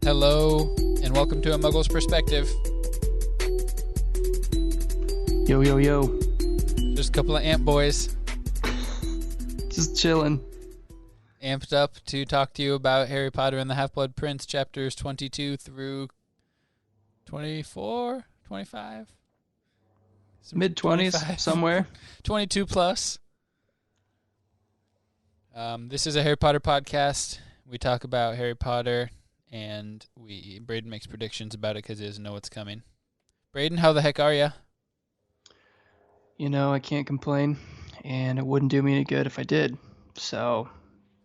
Hello, and welcome to A Muggle's Perspective. Yo, yo, yo. Just a couple of amp boys Just chilling. amped up to talk to you about Harry Potter and the Half-Blood Prince, chapters 22 through 24, 25? Mid-20s, somewhere. 22 plus. This is a Harry Potter podcast. We talk about Harry Potter, and Braden makes predictions about it because he doesn't know what's coming. Braden, how the heck are you? You know, I can't complain, and it wouldn't do me any good if I did. So,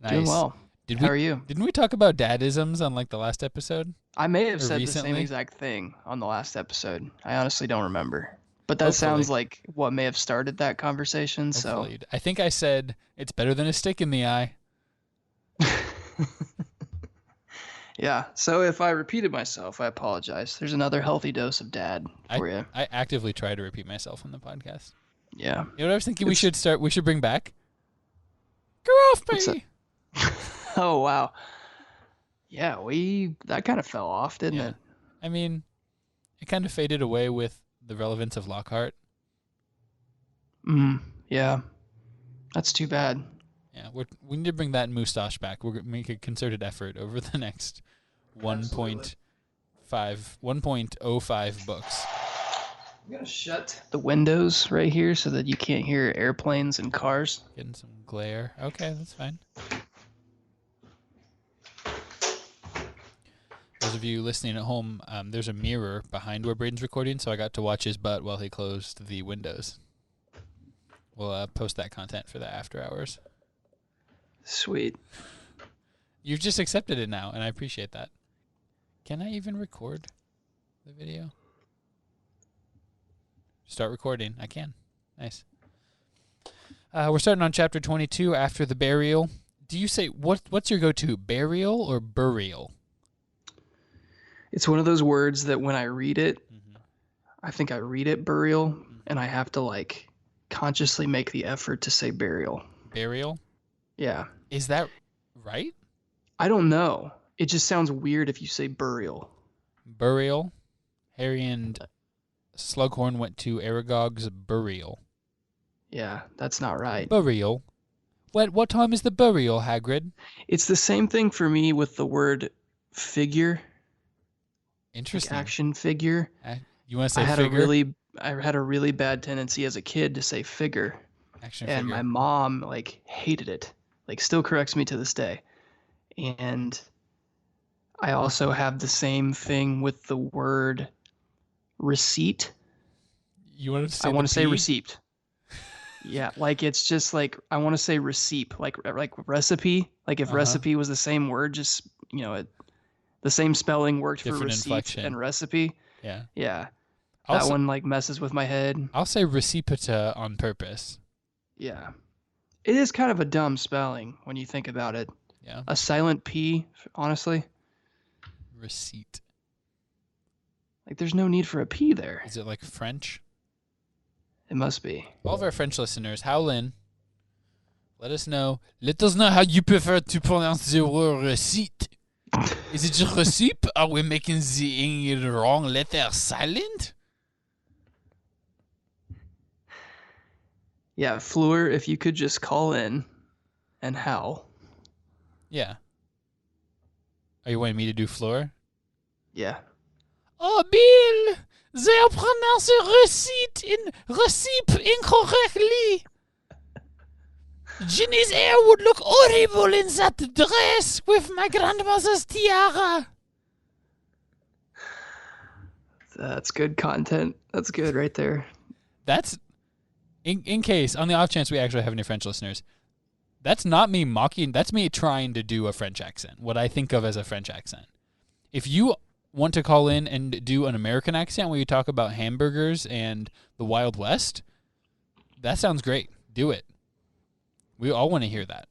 doing well. How are you? Didn't we talk about dadisms on like the last episode? I may have said recently? the same exact thing on the last episode. I honestly don't remember. But that Hopefully. sounds like what may have started that conversation, Hopefully. I think I said it's better than a stick in the eye. Yeah, so if I repeated myself, I apologize. There's another healthy dose of dad for you. I actively try to repeat myself on the podcast. Yeah. You know what I was thinking we should bring back? Go off, baby! Oh, wow. Yeah, that kind of fell off, didn't it? I mean, it kind of faded away with the relevance of Lockhart. Yeah. That's too bad. Yeah, we need to bring that moustache back. We're going to make a concerted effort over the next 1.05 books. I'm going to shut the windows right here so that you can't hear airplanes and cars. Getting some glare. Okay, that's fine. Those of you listening at home, there's a mirror behind where Braden's recording, so I got to watch his butt while he closed the windows. We'll post that content for the after hours. Sweet. You've just accepted it now, and I appreciate that. Can I even record the video? Start recording. I can. Nice. We're starting on chapter 22, After the Burial. Do you say, what's your go-to, burial or burial? It's one of those words that when I read it, I think I read it burial, and I have to, consciously make the effort to say burial. Burial? Yeah. Is that right? I don't know. It just sounds weird if you say burial. Burial. Harry and Slughorn went to Aragog's burial. Yeah, that's not right. Burial? What time is the burial, Hagrid? It's the same thing for me with the word figure. Interesting. Action figure. You want to say figure? I had a really bad tendency as a kid to say figure. Action and figure. My mom hated it. Still corrects me to this day. And I also have the same thing with the word receipt. You want to say I want to say receipt. Yeah, it's just I want to say receipt, like recipe. If recipe was the same word, just the same spelling worked different for receipt inflection. and recipe. Yeah. Yeah. Also, that one messes with my head. I'll say recipita on purpose. Yeah. It is kind of a dumb spelling when you think about it. Yeah. A silent P, honestly. Receipt. There's no need for a P there. Is it like French? It must be. All of our French listeners, howl in. Let us know. Let us know how you prefer to pronounce the word receipt. Is it just receipt? Are we making the wrong letter silent? Yeah, Fleur, if you could just call in and howl. Yeah. Are you wanting me to do Fleur? Yeah. Oh, Bill! They are pronouncing receipt incorrectly. Ginny's hair would look horrible in that dress with my grandmother's tiara. That's good content. That's good right there. That's, in case, on the off chance we actually have any French listeners, that's not me mocking, that's me trying to do a French accent, what I think of as a French accent. If you want to call in and do an American accent where you talk about hamburgers and the Wild West, that sounds great. Do it. We all want to hear that.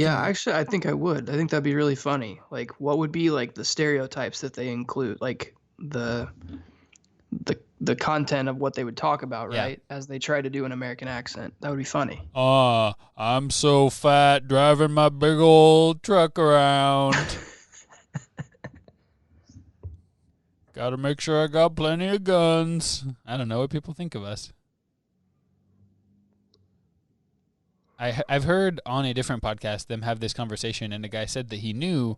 Actually, I think I would. I think that'd be really funny. What would be the stereotypes that they include? The the content of what they would talk about, Yeah. right? As they try to do an American accent. That would be funny. I'm so fat driving my big old truck around. Gotta make sure I got plenty of guns. I don't know what people think of us. I've heard on a different podcast them have this conversation, and the guy said that he knew,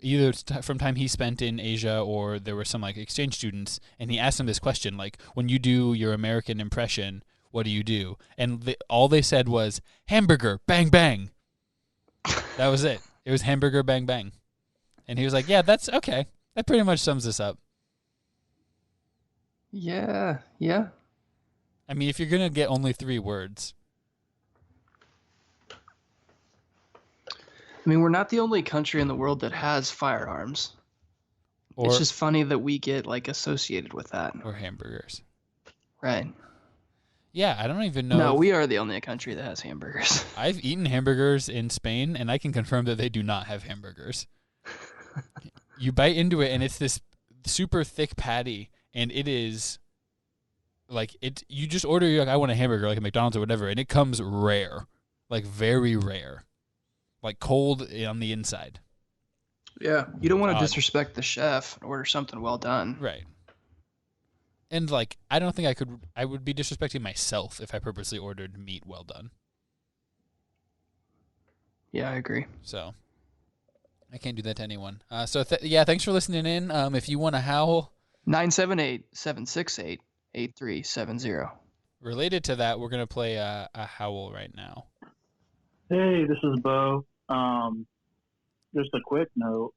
either from time he spent in Asia or there were some like exchange students, and he asked them this question, like, when you do your American impression, what do you do? And all they said was hamburger, bang bang. That was it. It was hamburger, bang bang. And he was like, yeah, that's okay. That pretty much sums this up. Yeah. I mean, if you're gonna get only 3 words. I mean, we're not the only country in the world that has firearms. It's just funny that we get like associated with that. Or hamburgers. Right. Yeah, I don't even know. No, we are the only country that has hamburgers. I've eaten hamburgers in Spain, and I can confirm that they do not have hamburgers. You bite into it, and it's this super thick patty, and it is like it. You just order, you're like, I want a hamburger, like at McDonald's or whatever, and it comes rare, like very rare, like cold on the inside. Yeah, you don't want to disrespect the chef and order something well done. Right. And like, I don't think I would be disrespecting myself if I purposely ordered meat well done. Yeah, I agree. So I can't do that to anyone. Thanks for listening in. If you want to howl, 978-768-8370. Related to that, we're gonna play a howl right now. Hey, this is Bo. Just a quick note.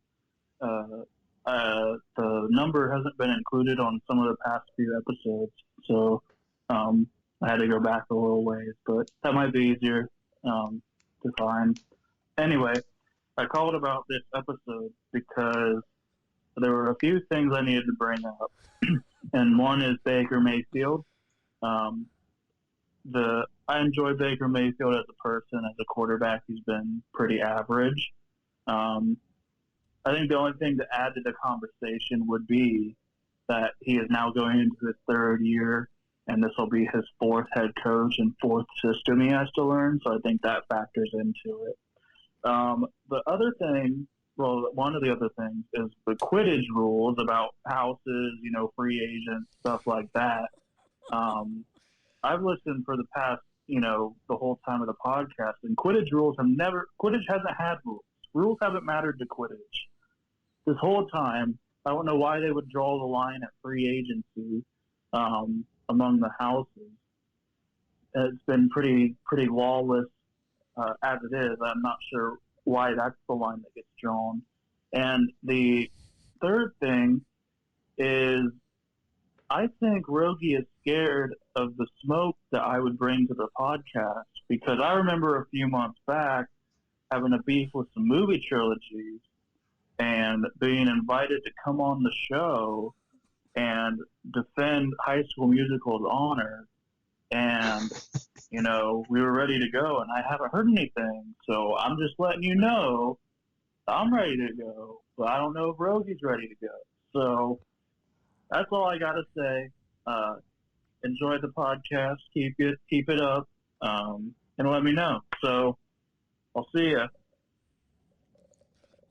The number hasn't been included on some of the past few episodes, so I had to go back a little ways, but that might be easier to find. Anyway, I called about this episode because there were a few things I needed to bring up, and one is Baker Mayfield. I enjoy Baker Mayfield as a person, as a quarterback. He's been pretty average. I think the only thing to add to the conversation would be that he is now going into his 3rd year, and this will be his 4th head coach and 4th system he has to learn. So I think that factors into it. The other thing, one of the other things is the Quidditch rules about houses, free agents, stuff like that. I've listened for the past, the whole time of the podcast, and Quidditch hasn't had rules. Rules haven't mattered to Quidditch. This whole time, I don't know why they would draw the line at free agency among the houses. It's been pretty lawless as it is. I'm not sure why that's the line that gets drawn. And the third thing is, I think Rogge is scared of the smoke that I would bring to the podcast, because I remember a few months back having a beef with some movie trilogies and being invited to come on the show and defend High School Musical's honor. And, we were ready to go, and I haven't heard anything. So I'm just letting you know I'm ready to go, but I don't know if Rogge's ready to go. So that's all I got to say. Enjoy the podcast. Keep it up, and let me know. So I'll see ya.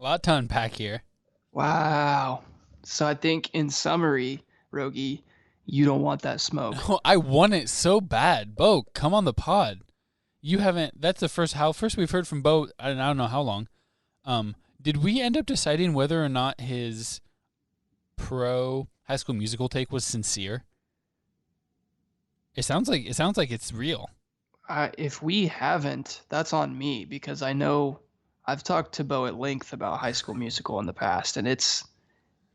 A lot to unpack here. Wow. So I think in summary, Rogge, you don't want that smoke. No, I want it so bad. Bo, come on the pod. You haven't. That's the first we've heard from Bo. I don't know how long. Did we end up deciding whether or not his pro High School Musical take was sincere? It sounds like it's real. If we haven't, that's on me, because I know I've talked to Bo at length about High School Musical in the past, and it's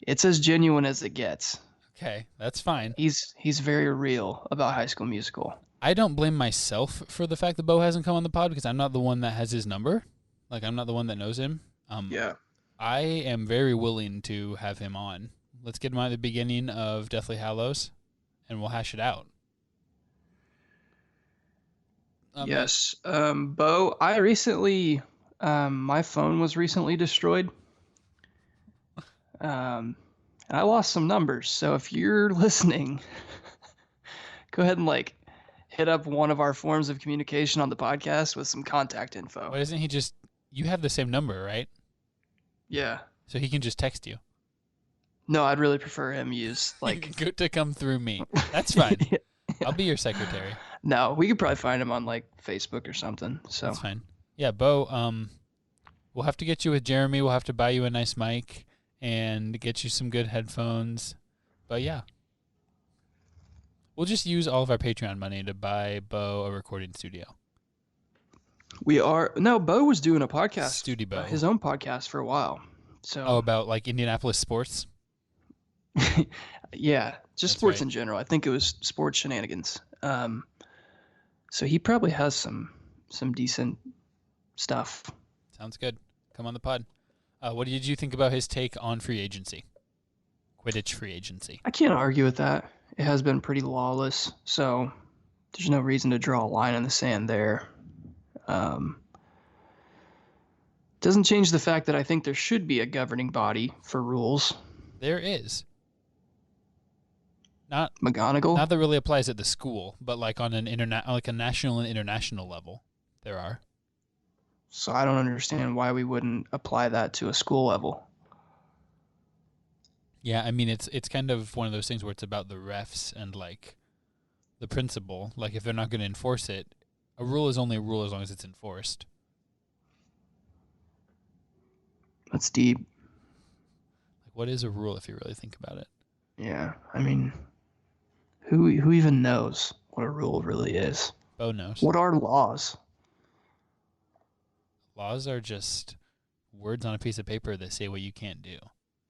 as genuine as it gets. Okay, that's fine. He's very real about High School Musical. I don't blame myself for the fact that Bo hasn't come on the pod, because I'm not the one that has his number. Like, I'm not the one that knows him. Yeah. I am very willing to have him on. Let's get him on at the beginning of Deathly Hallows, and we'll hash it out. Yes. Bo, I recently, my phone was recently destroyed. And I lost some numbers, so if you're listening, go ahead and like hit up one of our forms of communication on the podcast with some contact info. Why doesn't he just? You have the same number, right? Yeah. So he can just text you. No, I'd really prefer him use like Good to come through me. That's fine. Yeah. I'll be your secretary. No, we could probably find him on like Facebook or something. So That's fine. Yeah, Bo. We'll have to get you with Jeremy. We'll have to buy you a nice mic and get you some good headphones. But yeah, we'll just use all of our Patreon money to buy Bo a recording studio. Bo was doing a podcast, Studio Bo. his own podcast for a while. So about like Indianapolis sports. Yeah, just That's sports right. in general. I think it was sports shenanigans. So he probably has some decent stuff. Sounds good. Come on the pod. What did you think about his take on free agency? Quidditch free agency. I can't argue with that. It has been pretty lawless, so there's no reason to draw a line in the sand there. Doesn't change the fact that I think there should be a governing body for rules. There is. Not McGonagall? that really applies at the school, but like on an like a national and international level, there are. So I don't understand why we wouldn't apply that to a school level. Yeah, I mean it's kind of one of those things where it's about the refs and like the principal. Like if they're not going to enforce it, a rule is only a rule as long as it's enforced. That's deep. Like what is a rule if you really think about it? Yeah, I mean, who even knows what a rule really is? Bo knows. What are laws? Laws are just words on a piece of paper that say what you can't do.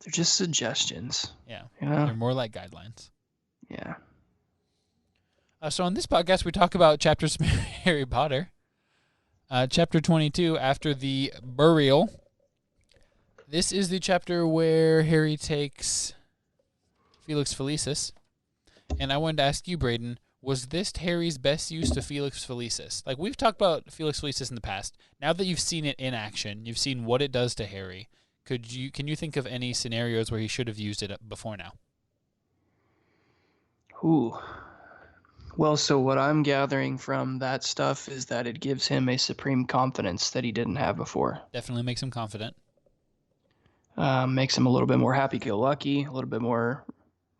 They're just suggestions. Yeah. You know? They're more like guidelines. Yeah. So on this podcast, we talk about chapters from Harry Potter. Chapter 22, After the Burial. This is the chapter where Harry takes Felix Felicis. And I wanted to ask you, Braden, was this Harry's best use of Felix Felicis? Like, we've talked about Felix Felicis in the past. Now that you've seen it in action, you've seen what it does to Harry, can you think of any scenarios where he should have used it before now? Ooh. Well, so what I'm gathering from that stuff is that it gives him a supreme confidence that he didn't have before. Definitely makes him confident. Makes him a little bit more happy-go-lucky, a little bit more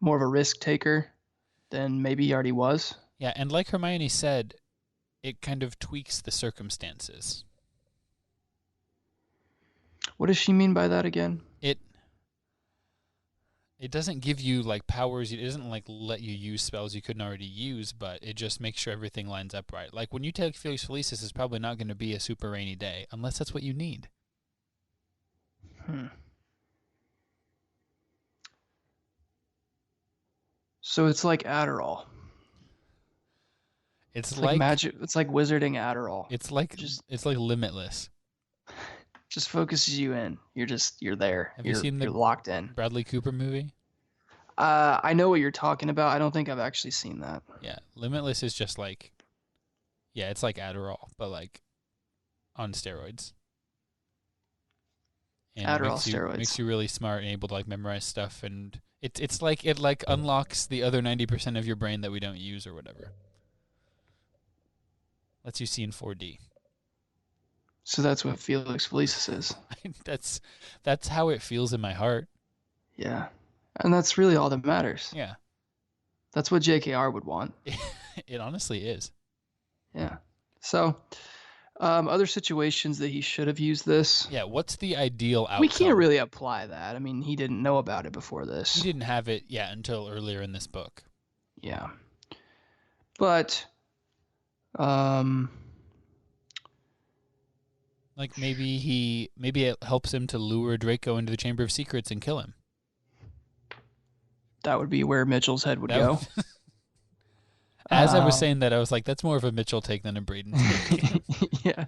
of a risk taker than maybe he already was. Yeah, and like Hermione said, it kind of tweaks the circumstances. What does she mean by that again? It doesn't give you like powers. It doesn't like let you use spells you couldn't already use, but it just makes sure everything lines up right. Like when you take Felix Felicis, it's probably not going to be a super rainy day unless that's what you need. So it's like Adderall. It's like magic. It's like wizarding Adderall. It's like Limitless. Just focuses you in. You're there. Have you seen the you're locked in. Bradley Cooper movie? I know what you're talking about. I don't think I've actually seen that. Yeah, Limitless is just like, yeah, it's like Adderall, but like on steroids. And Adderall steroids makes you really smart and able to like memorize stuff, and it's like it like unlocks the other 90% of your brain that we don't use or whatever. Lets you see in 4D. So that's what Felix Felicis is. That's how it feels in my heart. Yeah. And that's really all that matters. Yeah. That's what JKR would want. It honestly is. Yeah. So, other situations that he should have used this. Yeah, what's the ideal outcome? We can't really apply that. I mean, he didn't know about it before this. He didn't have it, until earlier in this book. Yeah. But, like maybe it helps him to lure Draco into the Chamber of Secrets and kill him. That would be where Mitchell's head would go. As I was saying that, I was like, that's more of a Mitchell take than a Braden take. Yeah.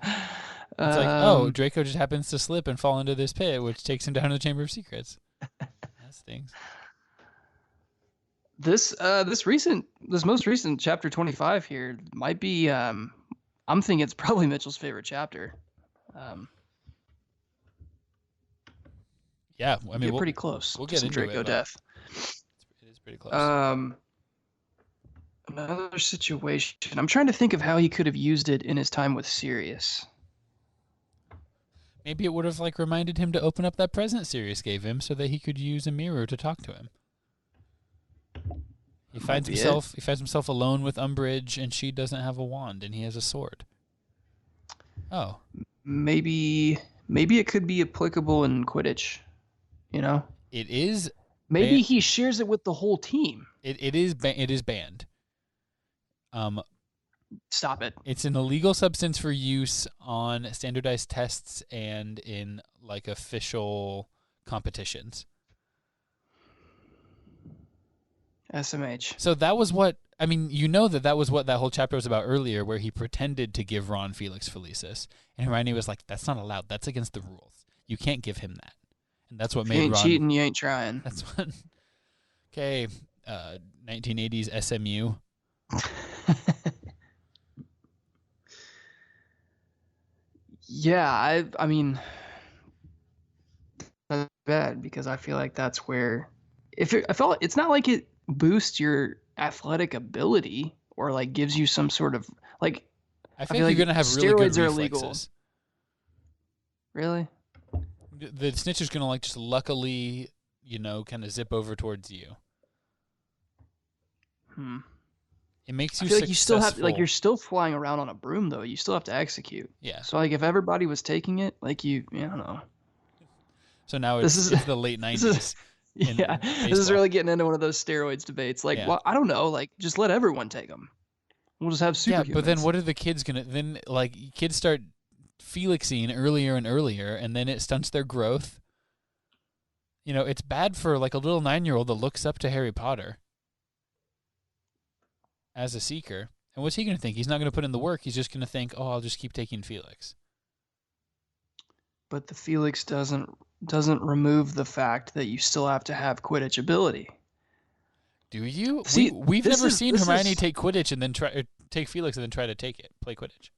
It's like, Draco just happens to slip and fall into this pit, which takes him down to the Chamber of Secrets. That stings. This most recent chapter 25 here might be, I'm thinking it's probably Mitchell's favorite chapter. Yeah, I mean, get pretty close we'll to get some into Draco it, but death. it is pretty close. Another situation. I'm trying to think of how he could have used it in his time with Sirius. Maybe it would have like reminded him to open up that present Sirius gave him, so that he could use a mirror to talk to him. He finds himself alone with Umbridge, and she doesn't have a wand, and he has a sword. Oh, Maybe it could be applicable in Quidditch. You know, it is. maybe he shares it with the whole team. It is banned. Stop it. It's an illegal substance for use on standardized tests and in like official competitions. SMH. So that was what, I mean, you know that was what that whole chapter was about earlier, where he pretended to give Ron Felix Felicis. And Hermione was like, that's not allowed. That's against the rules. You can't give him that. And that's what If made you ain't Ron... cheating, you ain't trying. That's what... Okay, 1980s SMU. Yeah, I mean, that's bad because I feel like that's where... I felt it's not like it boosts your athletic ability or like gives you some sort of like. I feel like you're gonna have really good steroids are reflexes. illegal. Really? The snitch is gonna like just luckily, kind of zip over towards you. It makes you. I feel like you still have successful. you're still flying around on a broom though. You still have to execute. Yeah. So like if everybody was taking it, like I don't know. So now it's the late 90s. Yeah, this is really getting into one of those steroids debates. Like, well, I don't know. Like, just let everyone take them. We'll just have superhumans. Yeah, but then what are the kids gonna? Then like kids start Felixing earlier and earlier, and then it stunts their growth. It's bad for like a little 9-year-old that looks up to Harry Potter as a seeker. And what's he gonna think? He's not gonna put in the work. He's just gonna think, oh, I'll just keep taking Felix. But the Felix doesn't remove the fact that you still have to have Quidditch ability. Do you? See, we've never seen Hermione take Quidditch and then take Felix and then try to take it, play Quidditch.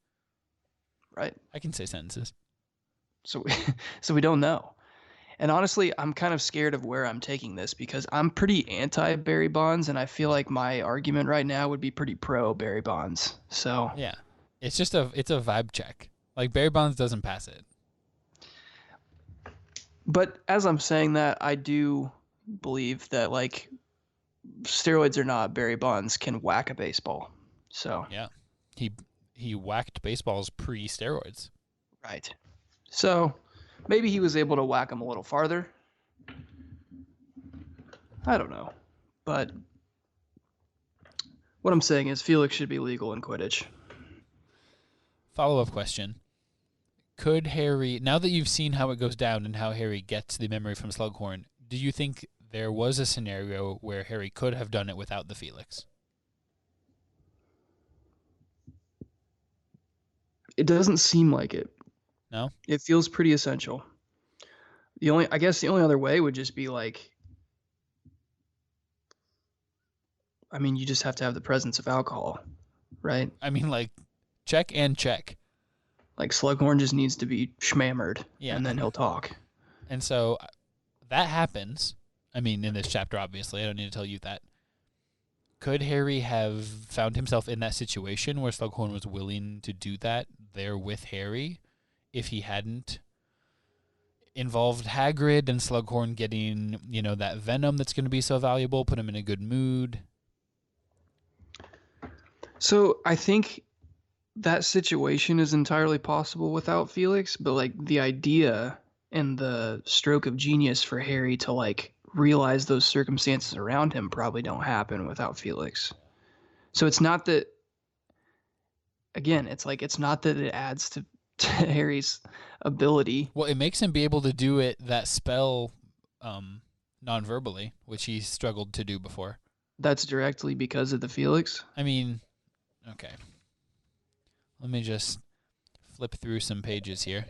Right. I can say sentences. So we don't know. And honestly, I'm kind of scared of where I'm taking this because I'm pretty anti Barry Bonds, and I feel like my argument right now would be pretty pro Barry Bonds. So yeah, it's a vibe check. Like Barry Bonds doesn't pass it. But as I'm saying that, I do believe that like steroids or not, Barry Bonds can whack a baseball. So yeah, he whacked baseballs pre-steroids. Right. So maybe he was able to whack them a little farther. I don't know, but what I'm saying is Felix should be legal in Quidditch. Follow-up question. Could Harry, now that you've seen how it goes down and how Harry gets the memory from Slughorn, do you think there was a scenario where Harry could have done it without the Felix? It doesn't seem like it. No? It feels pretty essential. I guess the only other way would just be like, I mean, you just have to have the presence of alcohol, right? I mean, like, check and check. Like Slughorn just needs to be shmammered, and then he'll talk. And so that happens. I mean, in this chapter, obviously. I don't need to tell you that. Could Harry have found himself in that situation where Slughorn was willing to do that there with Harry if he hadn't involved Hagrid and Slughorn getting, that venom that's going to be so valuable, put him in a good mood? So I think that situation is entirely possible without Felix, but like the idea and the stroke of genius for Harry to like realize those circumstances around him probably don't happen without Felix. So it's not that, again, it's not that it adds to Harry's ability. Well, it makes him be able to do that spell non-verbally, which he struggled to do before. That's directly because of the Felix? I mean, okay. Let me just flip through some pages here.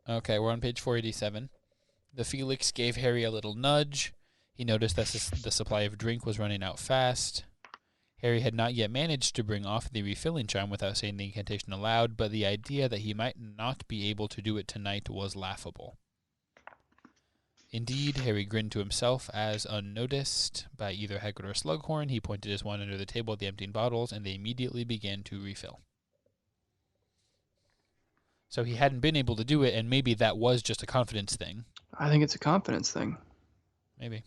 Okay, we're on page 487. The Felix gave Harry a little nudge. He noticed that the supply of drink was running out fast. Harry had not yet managed to bring off the refilling charm without saying the incantation aloud, but the idea that he might not be able to do it tonight was laughable. Indeed, Harry grinned to himself as, unnoticed by either Hagrid or Slughorn, he pointed his wand under the table at the emptying bottles, and they immediately began to refill. So he hadn't been able to do it, and maybe that was just a confidence thing. I think it's a confidence thing. Maybe.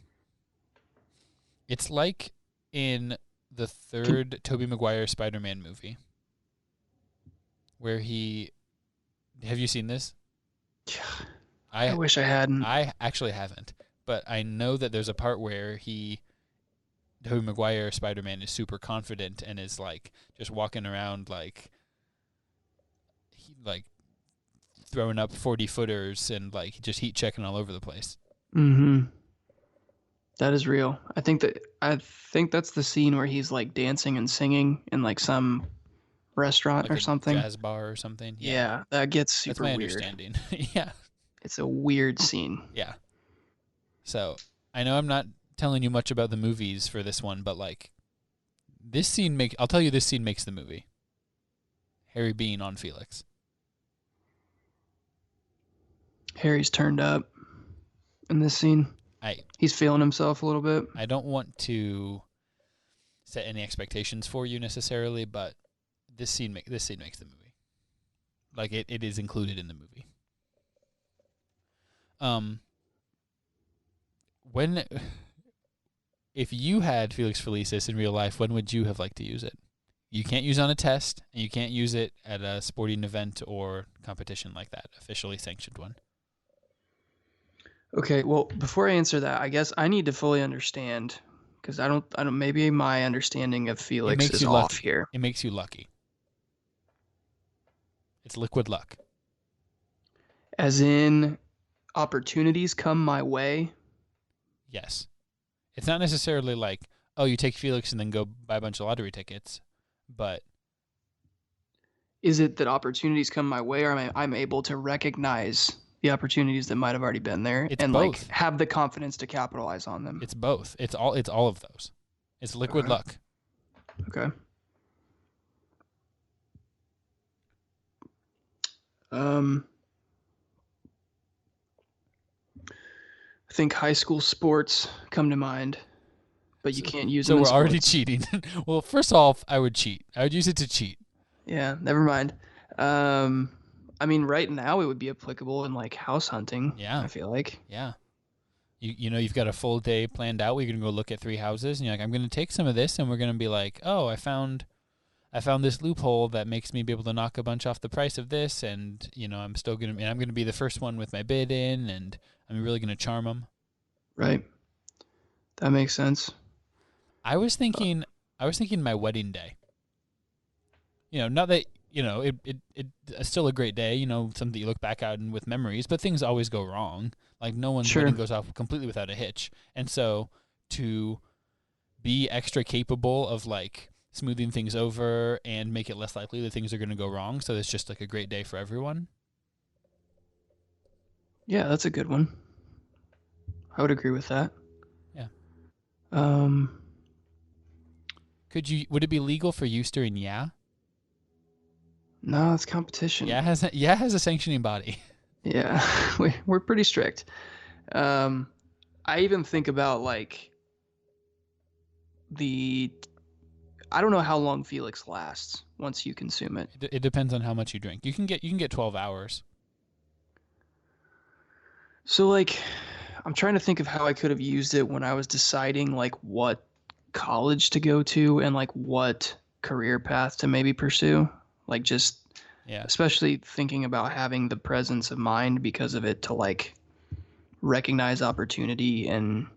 It's like in the third Tobey Maguire Spider-Man movie, where he... Have you seen this? I wish I hadn't. I actually haven't, but I know that there's a part where Tobey Maguire Spider-Man is super confident and is like just walking around like throwing up 40-footers and like just heat checking all over the place. Mm-hmm. That is real. I think that's the scene where he's like dancing and singing in like some restaurant Like or something. Jazz bar or something. Yeah, that gets super weird. weird. That's my understanding. Yeah. It's a weird scene. Yeah. So, I know I'm not telling you much about the movies for this one, but like this scene I'll tell you this scene makes the movie. Harry being on Felix. Harry's turned up in this scene. He's feeling himself a little bit. I don't want to set any expectations for you necessarily, but this scene makes the movie. Like it is included in the movie. If you had Felix Felicis in real life, when would you have liked to use it? You can't use it on a test, and you can't use it at a sporting event or competition like that, officially sanctioned one. Okay, well, before I answer that, I guess I need to fully understand, because I don't. Maybe my understanding of Felix is off here. It makes you lucky. It's liquid luck. As in, opportunities come my way? Yes. It's not necessarily like, oh, you take Felix and then go buy a bunch of lottery tickets, but... Is it that opportunities come my way, or I'm able to recognize the opportunities that might have already been there it's and both. Like have the confidence to capitalize on them? It's both. It's all of those. It's liquid luck. Okay. I think high school sports come to mind, but you can't use them. So we're already cheating. Well, first off, I would cheat. I would use it to cheat. Yeah, never mind. I mean, right now it would be applicable in like house hunting. Yeah, I feel like. Yeah. You know, you've got a full day planned out. We're gonna go look at 3 houses, and you're like, I'm gonna take some of this, and we're gonna be like, oh, I found this loophole that makes me be able to knock a bunch off the price of this, and you know, I'm gonna be the first one with my bid in, and I'm really gonna charm them. Right. That makes sense. I was thinking my wedding day. You know, not that, you know, it's still a great day, you know, something that you look back at and with memories, but things always go wrong. Like no one's wedding goes off completely without a hitch. And so to be extra capable of like smoothing things over and make it less likely that things are going to go wrong, so it's just like a great day for everyone. Yeah, that's a good one. I would agree with that. Yeah. Would it be legal for you during Yeah? No, it's competition. Yeah has a sanctioning body. Yeah, we're pretty strict. I even think about like I don't know how long Felix lasts once you consume it. It depends on how much you drink. You can get 12 hours. So like, I'm trying to think of how I could have used it when I was deciding like what college to go to and like what career path to maybe pursue. Like just, especially thinking about having the presence of mind because of it to like recognize opportunity and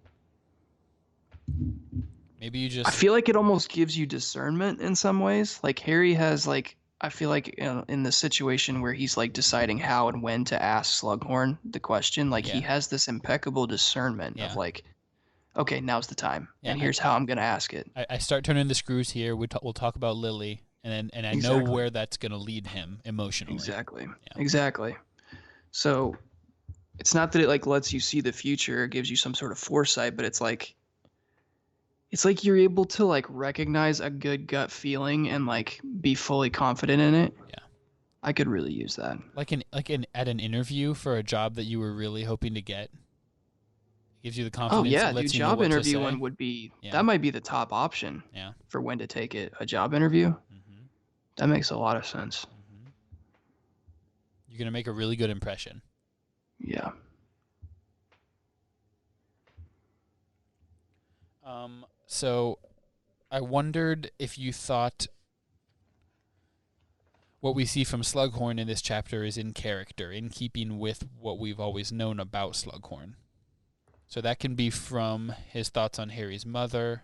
maybe you just... I feel like it almost gives you discernment in some ways. Like Harry has like, I feel like in the situation where he's like deciding how and when to ask Slughorn the question, like he has this impeccable discernment of like, okay, now's the time, and here's how I'm gonna ask it. I start turning the screws here. We'll talk about Lily, and I know where that's gonna lead him emotionally. Exactly. So it's not that it like lets you see the future, it gives you some sort of foresight, but it's like it's like you're able to like recognize a good gut feeling and like be fully confident in it. Yeah. I could really use that. Like at an interview for a job that you were really hoping to get. Gives you the Oh confidence. yeah, It dude, lets you know job what to interview say. one would be Yeah. that might be the top option Yeah. for when to take it. A job interview. Mm-hmm. That makes a lot of sense. Mm-hmm. You're gonna make a really good impression. Yeah. So I wondered if you thought what we see from Slughorn in this chapter is in character, in keeping with what we've always known about Slughorn. So that can be from his thoughts on Harry's mother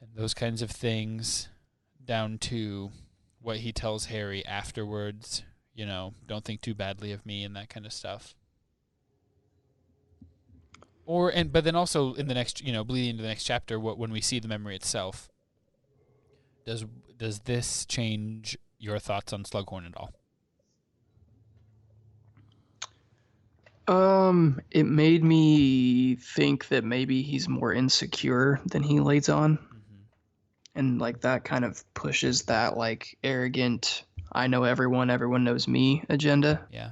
and those kinds of things, down to what he tells Harry afterwards, you know, don't think too badly of me and that kind of stuff. But then also in the next, you know, bleeding into the next chapter, when we see the memory itself, does this change your thoughts on Slughorn at all? It made me think that maybe he's more insecure than he lays on. Mm-hmm. And like that kind of pushes that like arrogant, I know everyone knows me agenda. Yeah.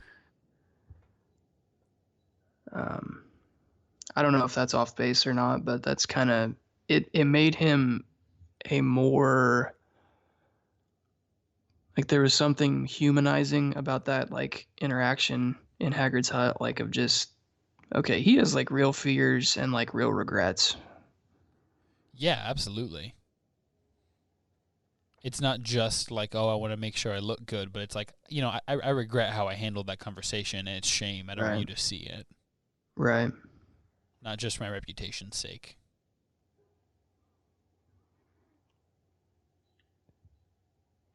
I don't know if that's off base or not, but that's kind of it made him a more like there was something humanizing about that like interaction in Hagrid's hut, like of just okay, he has like real fears and like real regrets. Yeah, absolutely. It's not just like, oh, I want to make sure I look good, but it's like, you know, I regret how I handled that conversation, and it's shame. I don't want you to see it. Right. Not just for my reputation's sake.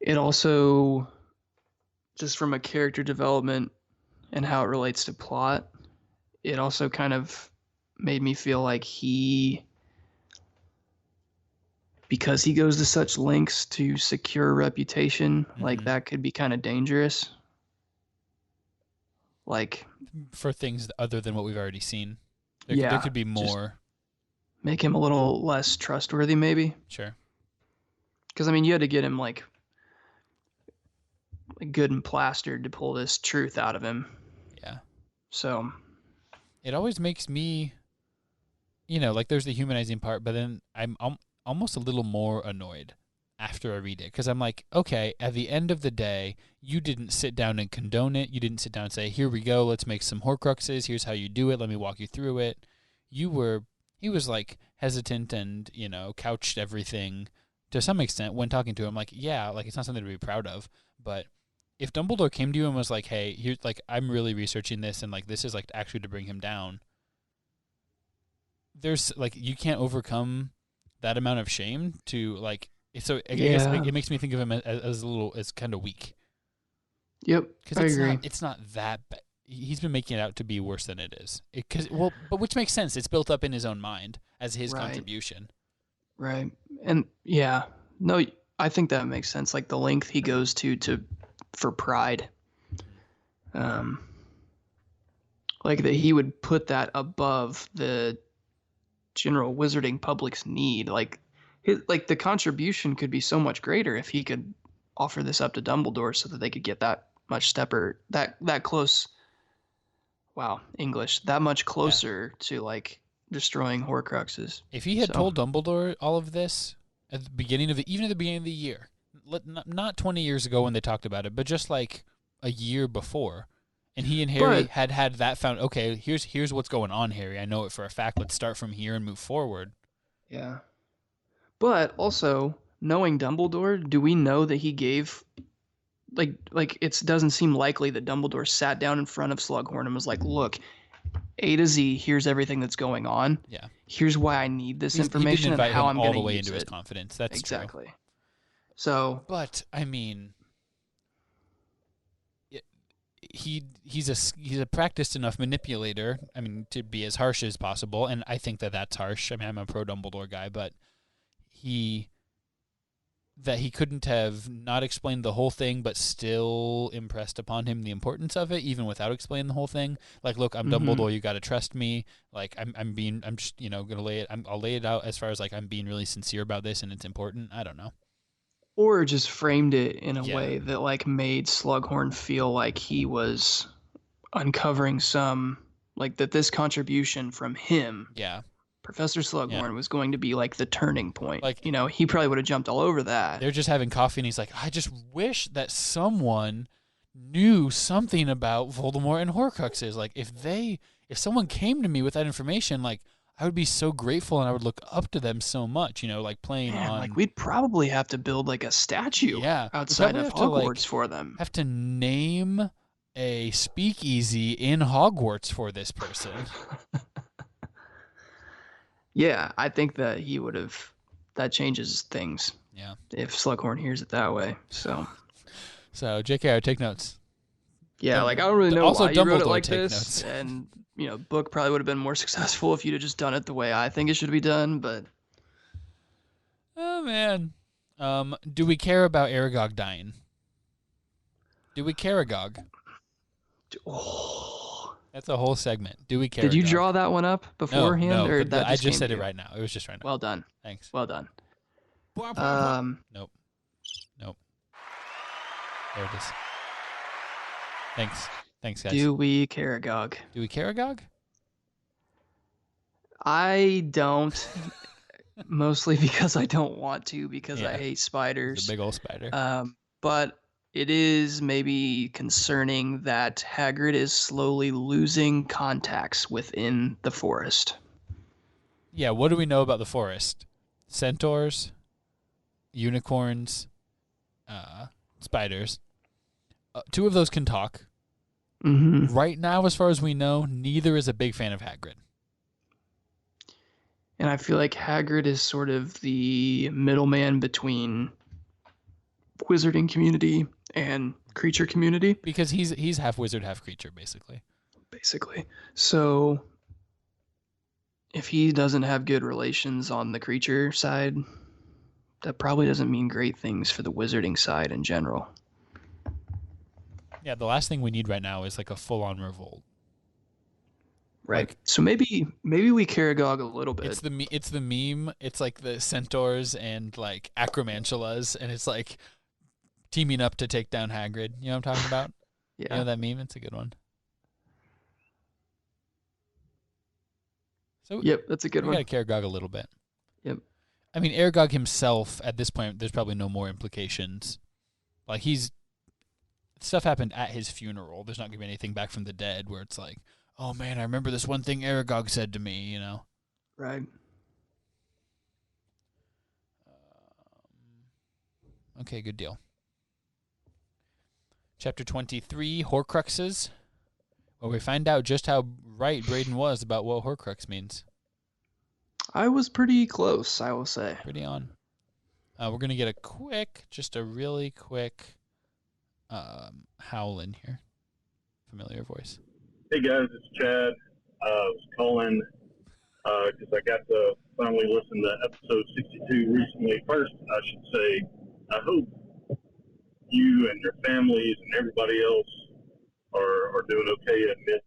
It also, just from a character development and how it relates to plot, it also kind of made me feel like because he goes to such lengths to secure a reputation, like that could be kind of dangerous. Like for things other than what we've already seen. There could be more. Make him a little less trustworthy, maybe. Sure. Because, I mean, you had to get him, like good and plastered to pull this truth out of him. Yeah. So. It always makes me, you know, like there's the humanizing part, but then I'm almost a little more annoyed after I read it. Because I'm like, okay, at the end of the day, you didn't sit down and condone it. You didn't sit down and say, here we go, let's make some Horcruxes. Here's how you do it. Let me walk you through it. He was like hesitant and, you know, couched everything to some extent when talking to him. Like, yeah, like it's not something to be proud of. But if Dumbledore came to you and was like, hey, here's like, I'm really researching this and like this is like actually to bring him down, there's like, you can't overcome that amount of shame to like, so I guess it makes me think of him as kind of weak. Yep, I agree. It's not that bad. He's been making it out to be worse than it is. But which makes sense. It's built up in his own mind as his contribution. Right. And yeah, no, I think that makes sense. Like the length he goes to for pride. Like that he would put that above the general wizarding public's need. Like the contribution could be so much greater if he could offer this up to Dumbledore so that they could get that much that close. Wow, English. That much closer to like destroying Horcruxes. If he had told Dumbledore all of this at the beginning of even at the beginning of the year, not 20 years ago when they talked about it, but just like a year before, and he and Harry had that found. Okay, here's what's going on, Harry. I know it for a fact. Let's start from here and move forward. Yeah. But also, knowing Dumbledore, do we know that he gave, like it doesn't seem likely that Dumbledore sat down in front of Slughorn and was like, look, A to Z, here's everything that's going on. Yeah. Here's why I need this information and how I'm going to use it. all the way into his confidence. That's exactly. True. So. But, I mean, he's a practiced enough manipulator, I mean, to be as harsh as possible, and I think that's harsh. I mean, I'm a pro-Dumbledore guy, but he that he couldn't have not explained the whole thing, but still impressed upon him the importance of it, even without explaining the whole thing. Like, look, I'm Dumbledore. You got to trust me. Like, I'm just, gonna lay it. I'll lay it out as far as like I'm being really sincere about this, and it's important. I don't know. Or just framed it in a Yeah. way that like made Slughorn feel like he was uncovering some, like that this contribution from him, Yeah. Professor Slughorn, was going to be like the turning point. Like, he probably would have jumped all over that. They're just having coffee, and he's like, I just wish that someone knew something about Voldemort and Horcruxes. Like, if someone came to me with that information, like, I would be so grateful, and I would look up to them so much, like playing on. Like, we'd probably have to build like a statue outside of Hogwarts for them. Have to name a speakeasy in Hogwarts for this person. Yeah, I think that he would have. That changes things. Yeah. If Slughorn hears it that way. So JKR, take notes. Yeah, like I don't really know also why you wrote it Dumbledore like take this, notes. and book probably would have been more successful if you'd have just done it the way I think it should be done. But oh man, do we care about Aragog dying? Do we care, Agog? Oh, that's a whole segment. Do we care? Did you draw that one up beforehand, no, or but that I just said to it you? right now. It was just right now. Well done. Thanks. Well done. Nope. There it is. Thanks, guys. Do we care, Agog? Do we care, Agog? I don't. Mostly because I don't want to, because I hate spiders. It's a big old spider. But it is maybe concerning that Hagrid is slowly losing contacts within the forest. Yeah, what do we know about the forest? Centaurs, unicorns, spiders. Two of those can talk. Mm-hmm. Right now, as far as we know, neither is a big fan of Hagrid. And I feel like Hagrid is sort of the middleman between wizarding community and creature community. Because he's half wizard, half creature, basically. So if he doesn't have good relations on the creature side, that probably doesn't mean great things for the wizarding side in general. Yeah, the last thing we need right now is like a full-on revolt. Right. Like, so maybe we Caragog a little bit. It's the meme. It's like the centaurs and like acromantulas, and it's like teaming up to take down Hagrid. You know what I'm talking about? Yeah. You know that meme? It's a good one. So yep, that's a good one. We got to Caragog a little bit. Yep. I mean, Aragog himself, at this point, there's probably no more implications. Like, stuff happened at his funeral. There's not going to be anything back from the dead where it's like, oh man, I remember this one thing Aragog said to me, Right. Okay, good deal. Chapter 23, Horcruxes, where we find out just how right Braden was about what Horcrux means. I was pretty close, I will say. Pretty on. We're going to get just a really quick howl in here. Familiar voice. Hey guys, it's Chad. I was calling because I got to finally listen to episode 62 recently. First, I should say, I hope you and your families and everybody else are doing okay amid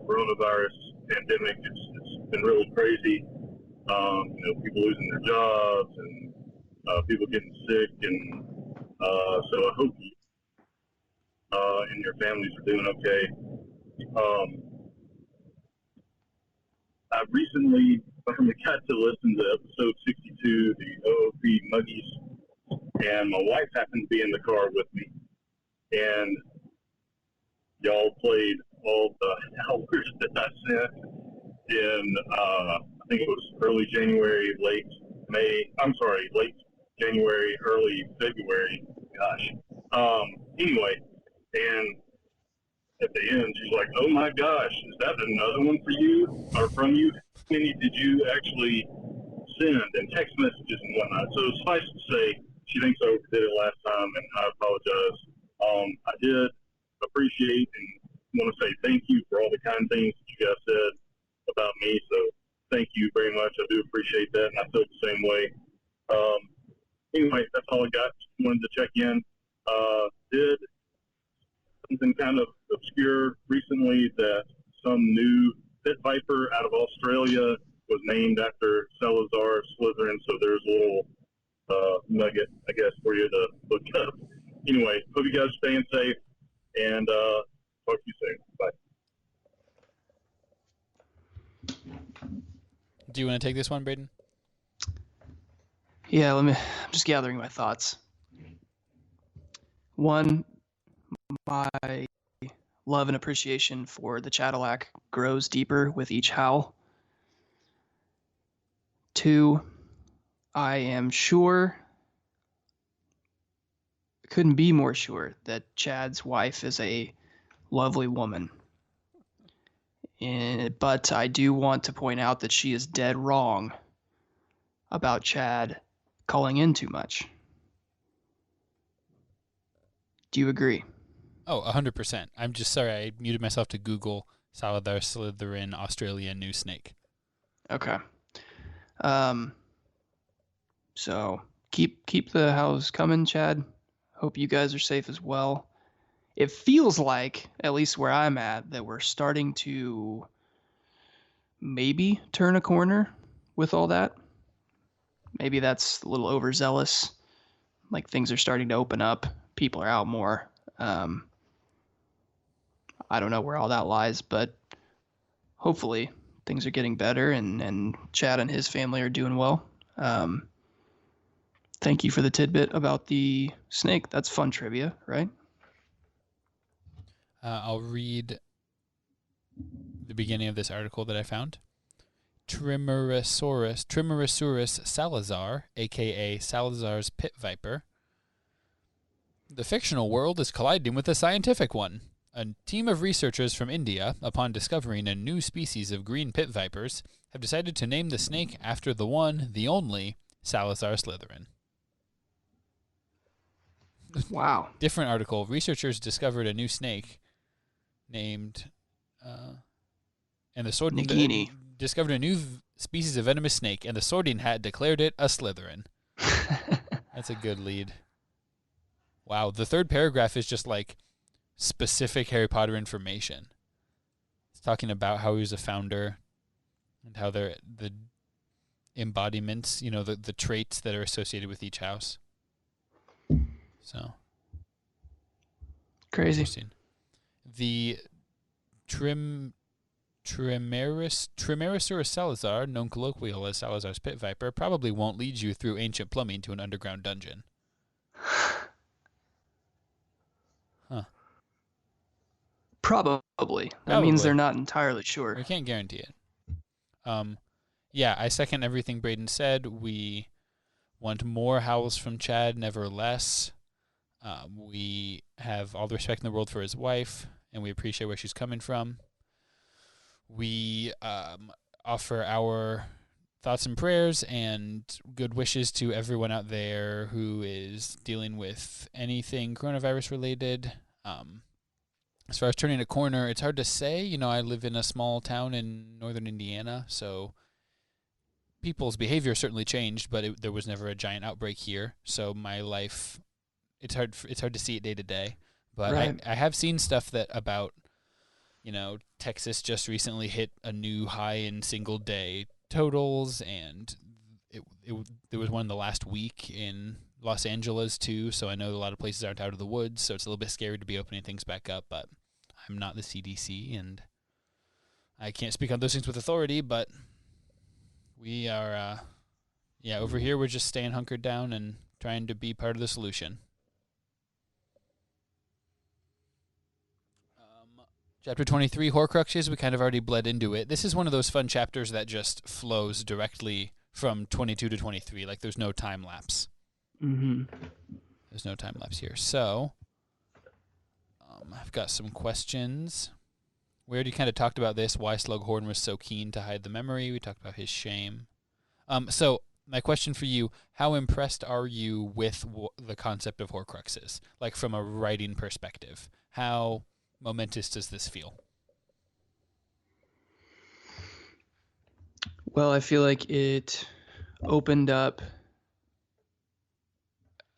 coronavirus pandemic. It's been really crazy. People losing their jobs and people getting sick, and so I hope you and your families are doing okay. I recently finally got to listen to episode 62, the OOP Muggies, and my wife happened to be in the car with me, and y'all played all the hours that I sent in, I think it was early January, late January, early February. Gosh. Anyway, and at the end, she's like, "Oh my gosh, is that another one for you or from you? How many did you actually send?" And text messages and whatnot. So suffice to say, she thinks I overdid it last time, and I apologize. I did appreciate and want to say thank you for all the kind things that you guys said about me. So thank you very much. I do appreciate that, and I feel the same way. Anyway, that's all I got. Just wanted to check in. Did something kind of obscure recently that some new pit viper out of Australia was named after Salazar Slytherin? So there's a little nugget, I guess, for you to look up. Anyway, hope you guys are staying safe, and talk to you soon. Bye. Do you want to take this one, Braden? Yeah, I'm just gathering my thoughts. One, my love and appreciation for the Cadillac grows deeper with each howl. Two, I am sure, couldn't be more sure, that Chad's wife is a lovely woman. But I do want to point out that she is dead wrong about Chad calling in too much. Do you agree? Oh, 100%. I'm just sorry I muted myself to Google Salazar Slytherin Australia new snake. Okay. So keep the house coming, Chad. Hope you guys are safe as well. It feels like, at least where I'm at, that we're starting to maybe turn a corner with all that. Maybe that's a little overzealous. Like, things are starting to open up. People are out more. I don't know where all that lies, but hopefully things are getting better and Chad and his family are doing well. Thank you for the tidbit about the snake. That's fun trivia, right? I'll read the beginning of this article that I found. Trimerosaurus salazar, a.k.a. Salazar's pit viper. The fictional world is colliding with the scientific one. A team of researchers from India, upon discovering a new species of green pit vipers, have decided to name the snake after the one, the only, Salazar Slytherin. Wow. Different article. Researchers discovered a new snake named... and the sword Nagini. Discovered a new species of venomous snake, and the Sorting Hat declared it a Slytherin. That's a good lead. Wow, the third paragraph is just like specific Harry Potter information. It's talking about how he was a founder and how they're the embodiments, the traits that are associated with each house. So crazy. Interesting. The Trimerosaurus salazar, known colloquially as Salazar's pit viper, probably won't lead you through ancient plumbing to an underground dungeon. Huh. Probably. That means they're not entirely sure. We can't guarantee it. Yeah, I second everything Braden said. We want more howls from Chad, never less. We have all the respect in the world for his wife, and we appreciate where she's coming from. We offer our thoughts and prayers and good wishes to everyone out there who is dealing with anything coronavirus related. As far as turning a corner, it's hard to say. I live in a small town in northern Indiana, so people's behavior certainly changed, but there was never a giant outbreak here. So my life, it's hard to see it day to day. But right. I have seen stuff that about, Texas just recently hit a new high in single day totals, and there was one in the last week in Los Angeles too. So I know a lot of places aren't out of the woods, so it's a little bit scary to be opening things back up. But I'm not the CDC, and I can't speak on those things with authority. But we are, over here we're just staying hunkered down and trying to be part of the solution. Chapter 23, Horcruxes, we kind of already bled into it. This is one of those fun chapters that just flows directly from 22 to 23. Like, there's no time lapse. Mm-hmm. There's no time lapse here. So, I've got some questions. We already kind of talked about this, why Slughorn was so keen to hide the memory. We talked about his shame. So, my question for you, how impressed are you with the concept of Horcruxes? Like, from a writing perspective. How momentous does this feel? Well, I feel like it opened up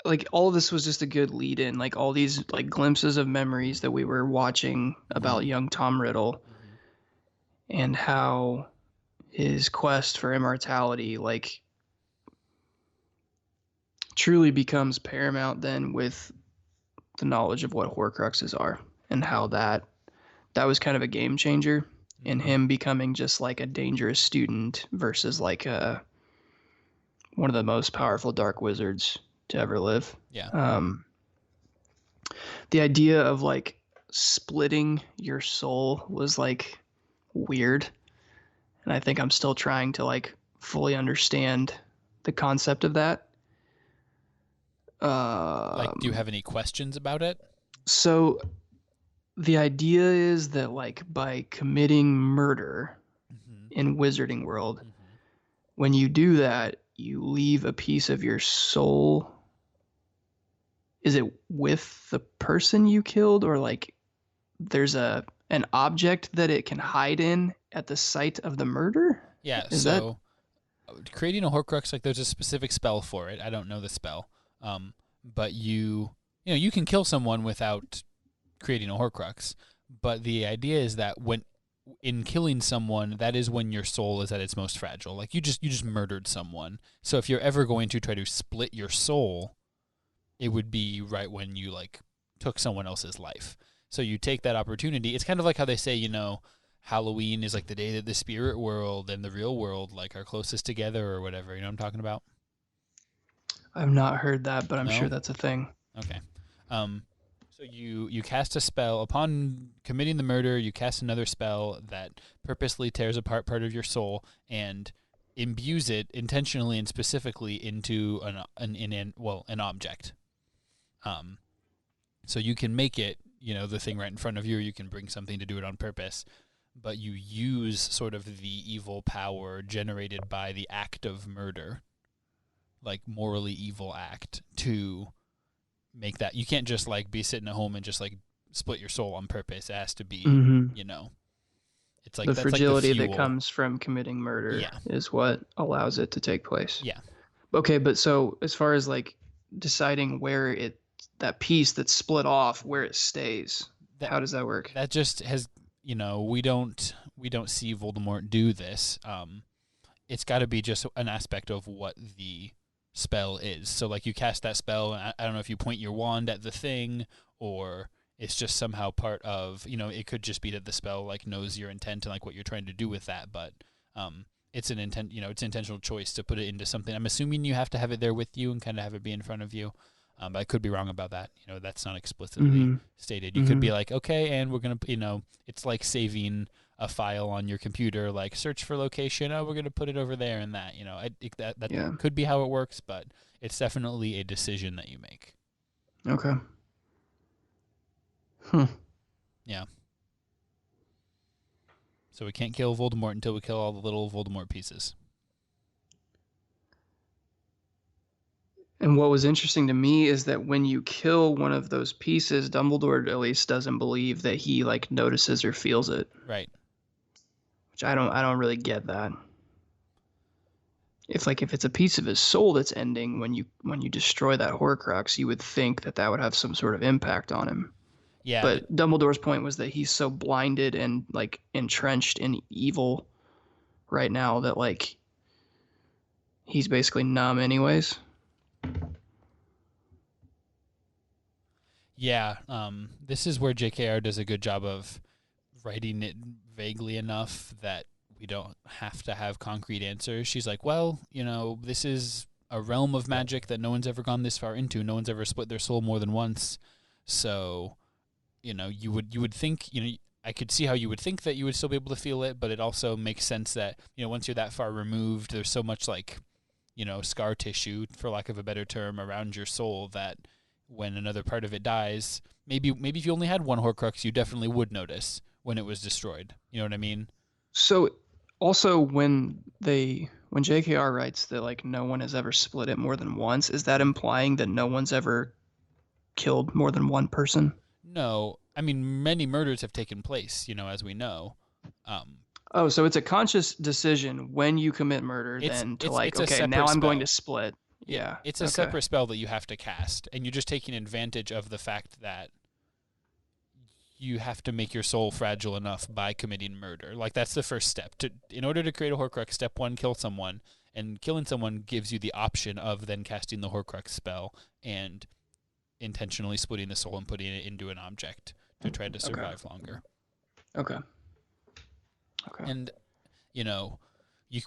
like all of this was just a good lead in, like all these like glimpses of memories that we were watching about young Tom Riddle and how his quest for immortality like truly becomes paramount then with the knowledge of what Horcruxes are, and how that was kind of a game changer in him becoming just like a dangerous student versus like one of the most powerful dark wizards to ever live. Yeah. The idea of like splitting your soul was like weird, and I think I'm still trying to like fully understand the concept of that. Like, do you have any questions about it? So the idea is that like by committing murder in Wizarding World, when you do that, you leave a piece of your soul. Is it with the person you killed, or like there's an object that it can hide in at the site of the murder? Yeah, Is so creating a Horcrux, like there's a specific spell for it. I don't know the spell. But you can kill someone without creating a Horcrux. But the idea is that when in killing someone, that is when your soul is at its most fragile. Like you just murdered someone. So if you're ever going to try to split your soul, it would be right when you like took someone else's life. So you take that opportunity. It's kind of like how they say, Halloween is like the day that the spirit world and the real world like are closest together or whatever. You know what I'm talking about? I've not heard that, but I'm No? sure that's a thing. Okay. So you cast a spell. Upon committing the murder, you cast another spell that purposely tears apart part of your soul and imbues it intentionally and specifically into an object. So you can make it, the thing right in front of you, or you can bring something to do it on purpose, but you use sort of the evil power generated by the act of murder, like morally evil act, to make that. You can't just like be sitting at home and just like split your soul on purpose. It has to be, it's like the that's fragility like the that fuel. comes from committing murder is what allows it to take place. Yeah. Okay, but so as far as like deciding where that piece that's split off, where it stays, how does that work? That just has, we don't see Voldemort do this. It's got to be just an aspect of what the spell is. So like you cast that spell, and I don't know if you point your wand at the thing, or it's just somehow part of, it could just be that the spell like knows your intent and like what you're trying to do with that, but it's an intent, it's an intentional choice to put it into something. I'm assuming you have to have it there with you and kind of have it be in front of you. But I could be wrong about that. That's not explicitly stated. You could be like, okay, and we're going to, it's like saving a file on your computer, like search for location. Oh, we're going to put it over there and that, that could be how it works, but it's definitely a decision that you make. Okay. Yeah. So we can't kill Voldemort until we kill all the little Voldemort pieces. And what was interesting to me is that when you kill one of those pieces, Dumbledore at least doesn't believe that he like notices or feels it. Right. Which I don't really get that. If it's a piece of his soul that's ending when you destroy that Horcrux, you would think that would have some sort of impact on him. Yeah. But Dumbledore's point was that he's so blinded and like entrenched in evil right now that like he's basically numb anyways. Yeah, this is where JKR does a good job of writing it vaguely enough that we don't have to have concrete answers. She's like, well, this is a realm of magic that no one's ever gone this far into. No one's ever split their soul more than once. So, you would think, I could see how you would think that you would still be able to feel it, but it also makes sense that, once you're that far removed, there's so much like, scar tissue, for lack of a better term, around your soul that when another part of it dies, maybe if you only had one Horcrux, you definitely would notice when it was destroyed. You know what I mean? So also when JKR writes that like no one has ever split it more than once, is that implying that no one's ever killed more than one person? No. I mean, many murders have taken place, as we know. So it's a conscious decision when you commit murder then to like, okay, now I'm going to split. Yeah. It's a okay. separate spell that you have to cast, and you're just taking advantage of the fact that you have to make your soul fragile enough by committing murder. Like, that's the first step. In order to create a Horcrux, step 1, kill someone, and killing someone gives you the option of then casting the Horcrux spell and intentionally splitting the soul and putting it into an object to try to survive longer. Okay. And,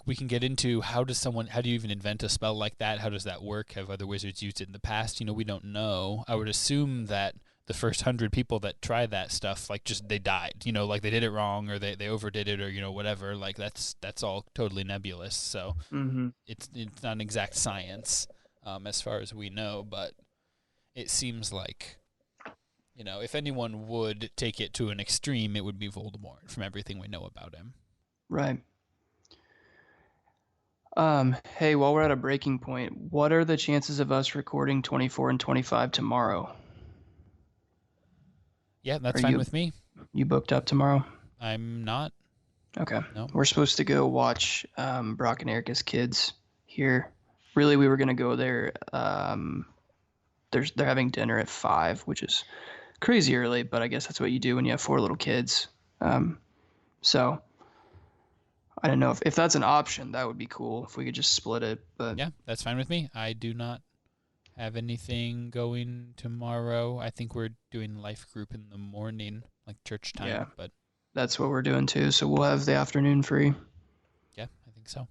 we can get into how do you even invent a spell like that? How does that work? Have other wizards used it in the past? We don't know. I would assume that the first 100 people that tried that stuff, like, just they died. Like they did it wrong, or they overdid it, or whatever. Like that's all totally nebulous. So it's not an exact science as far as we know, but it seems like if anyone would take it to an extreme, it would be Voldemort from everything we know about him. Right. Hey, while we're at a breaking point, what are the chances of us recording 24 and 25 tomorrow? Yeah, that's fine with me. You booked up tomorrow? I'm not. Okay. No. We're supposed to go watch Brock and Erica's kids here. Really, we were going to go there. They're having dinner at 5, which is crazy early, but I guess that's what you do when you have 4 little kids. So I don't know if that's an option. That would be cool if we could just split it. But yeah, that's fine with me. I do not have anything going tomorrow. I think we're doing life group in the morning, like church time. Yeah, but that's what we're doing too. So we'll have the afternoon free. Yeah, I think so.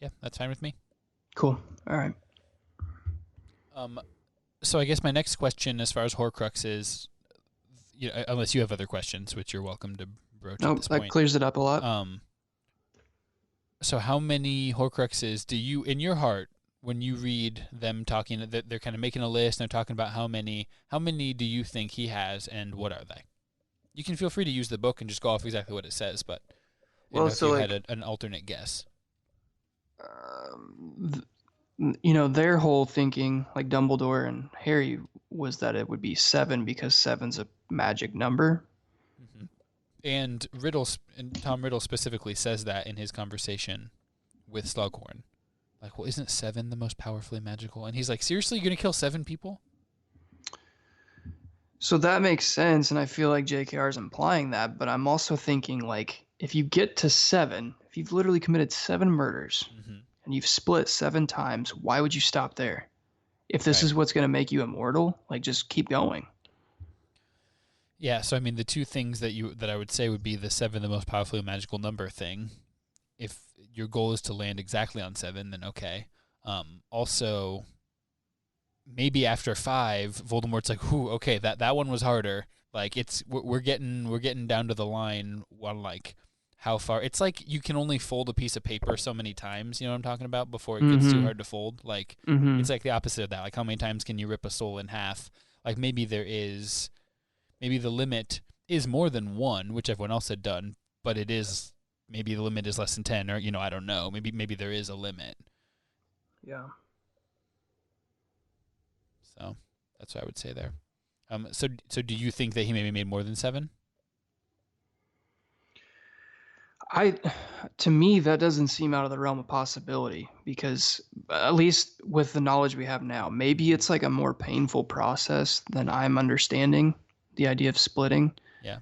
Yeah, that's fine with me. Cool. All right. So I guess my next question, as far as Horcrux is, unless you have other questions, which you're welcome to broach at this point. That clears it up a lot. So how many Horcruxes do you, in your heart, when you read them talking, that they're kind of making a list and they're talking about how many do you think he has, and what are they? You can feel free to use the book and just go off exactly what it says, but if you had an alternate guess. Their whole thinking, like Dumbledore and Harry, was that it would be 7 because 7's a magic number. Mm-hmm. And Tom Riddle specifically says that in his conversation with Slughorn. Like, well, isn't 7 the most powerfully magical? And he's like, seriously, you're going to kill 7 people? So that makes sense, and I feel like JKR is implying that, but I'm also thinking, like, if you get to 7, if you've literally committed 7 murders, and you've split 7 times, why would you stop there? If this is what's going to make you immortal, like, just keep going. Yeah, so I mean, the two things that I would say would be the 7, the most powerfully magical number thing. If your goal is to land exactly on 7, then okay. Also, maybe after 5, Voldemort's like, "Ooh, okay, that one was harder." Like, we're getting down to the line on, like, how far. It's like you can only fold a piece of paper so many times. You know what I'm talking about, before it gets too hard to fold. Like, it's like the opposite of that. Like, how many times can you rip a soul in half? Like, maybe the limit is more than 1, which everyone else had done, but maybe the limit is less than 10, or I don't know. Maybe there is a limit. Yeah. So that's what I would say there. So do you think that he maybe made more than 7? To me, that doesn't seem out of the realm of possibility, because at least with the knowledge we have now, maybe it's like a more painful process than I'm understanding the idea of splitting. Yeah.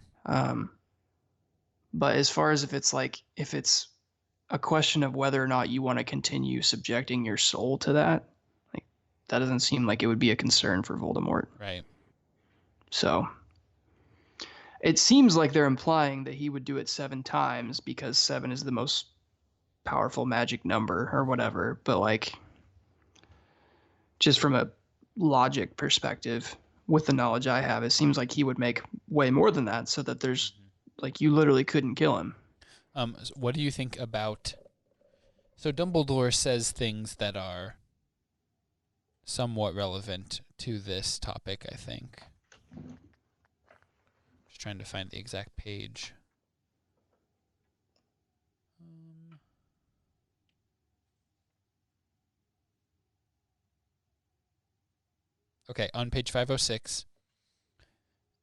But as far as if it's a question of whether or not you want to continue subjecting your soul to that, like, that doesn't seem like it would be a concern for Voldemort. Right. So it seems like they're implying that he would do it 7 times because 7 is the most powerful magic number or whatever. But, like, just from a logic perspective, with the knowledge I have, it seems like he would make way more than that, so that there's, like, you literally couldn't kill him. What do you think about... So Dumbledore says things that are somewhat relevant to this topic, I think. Just trying to find the exact page. Okay, on page 506,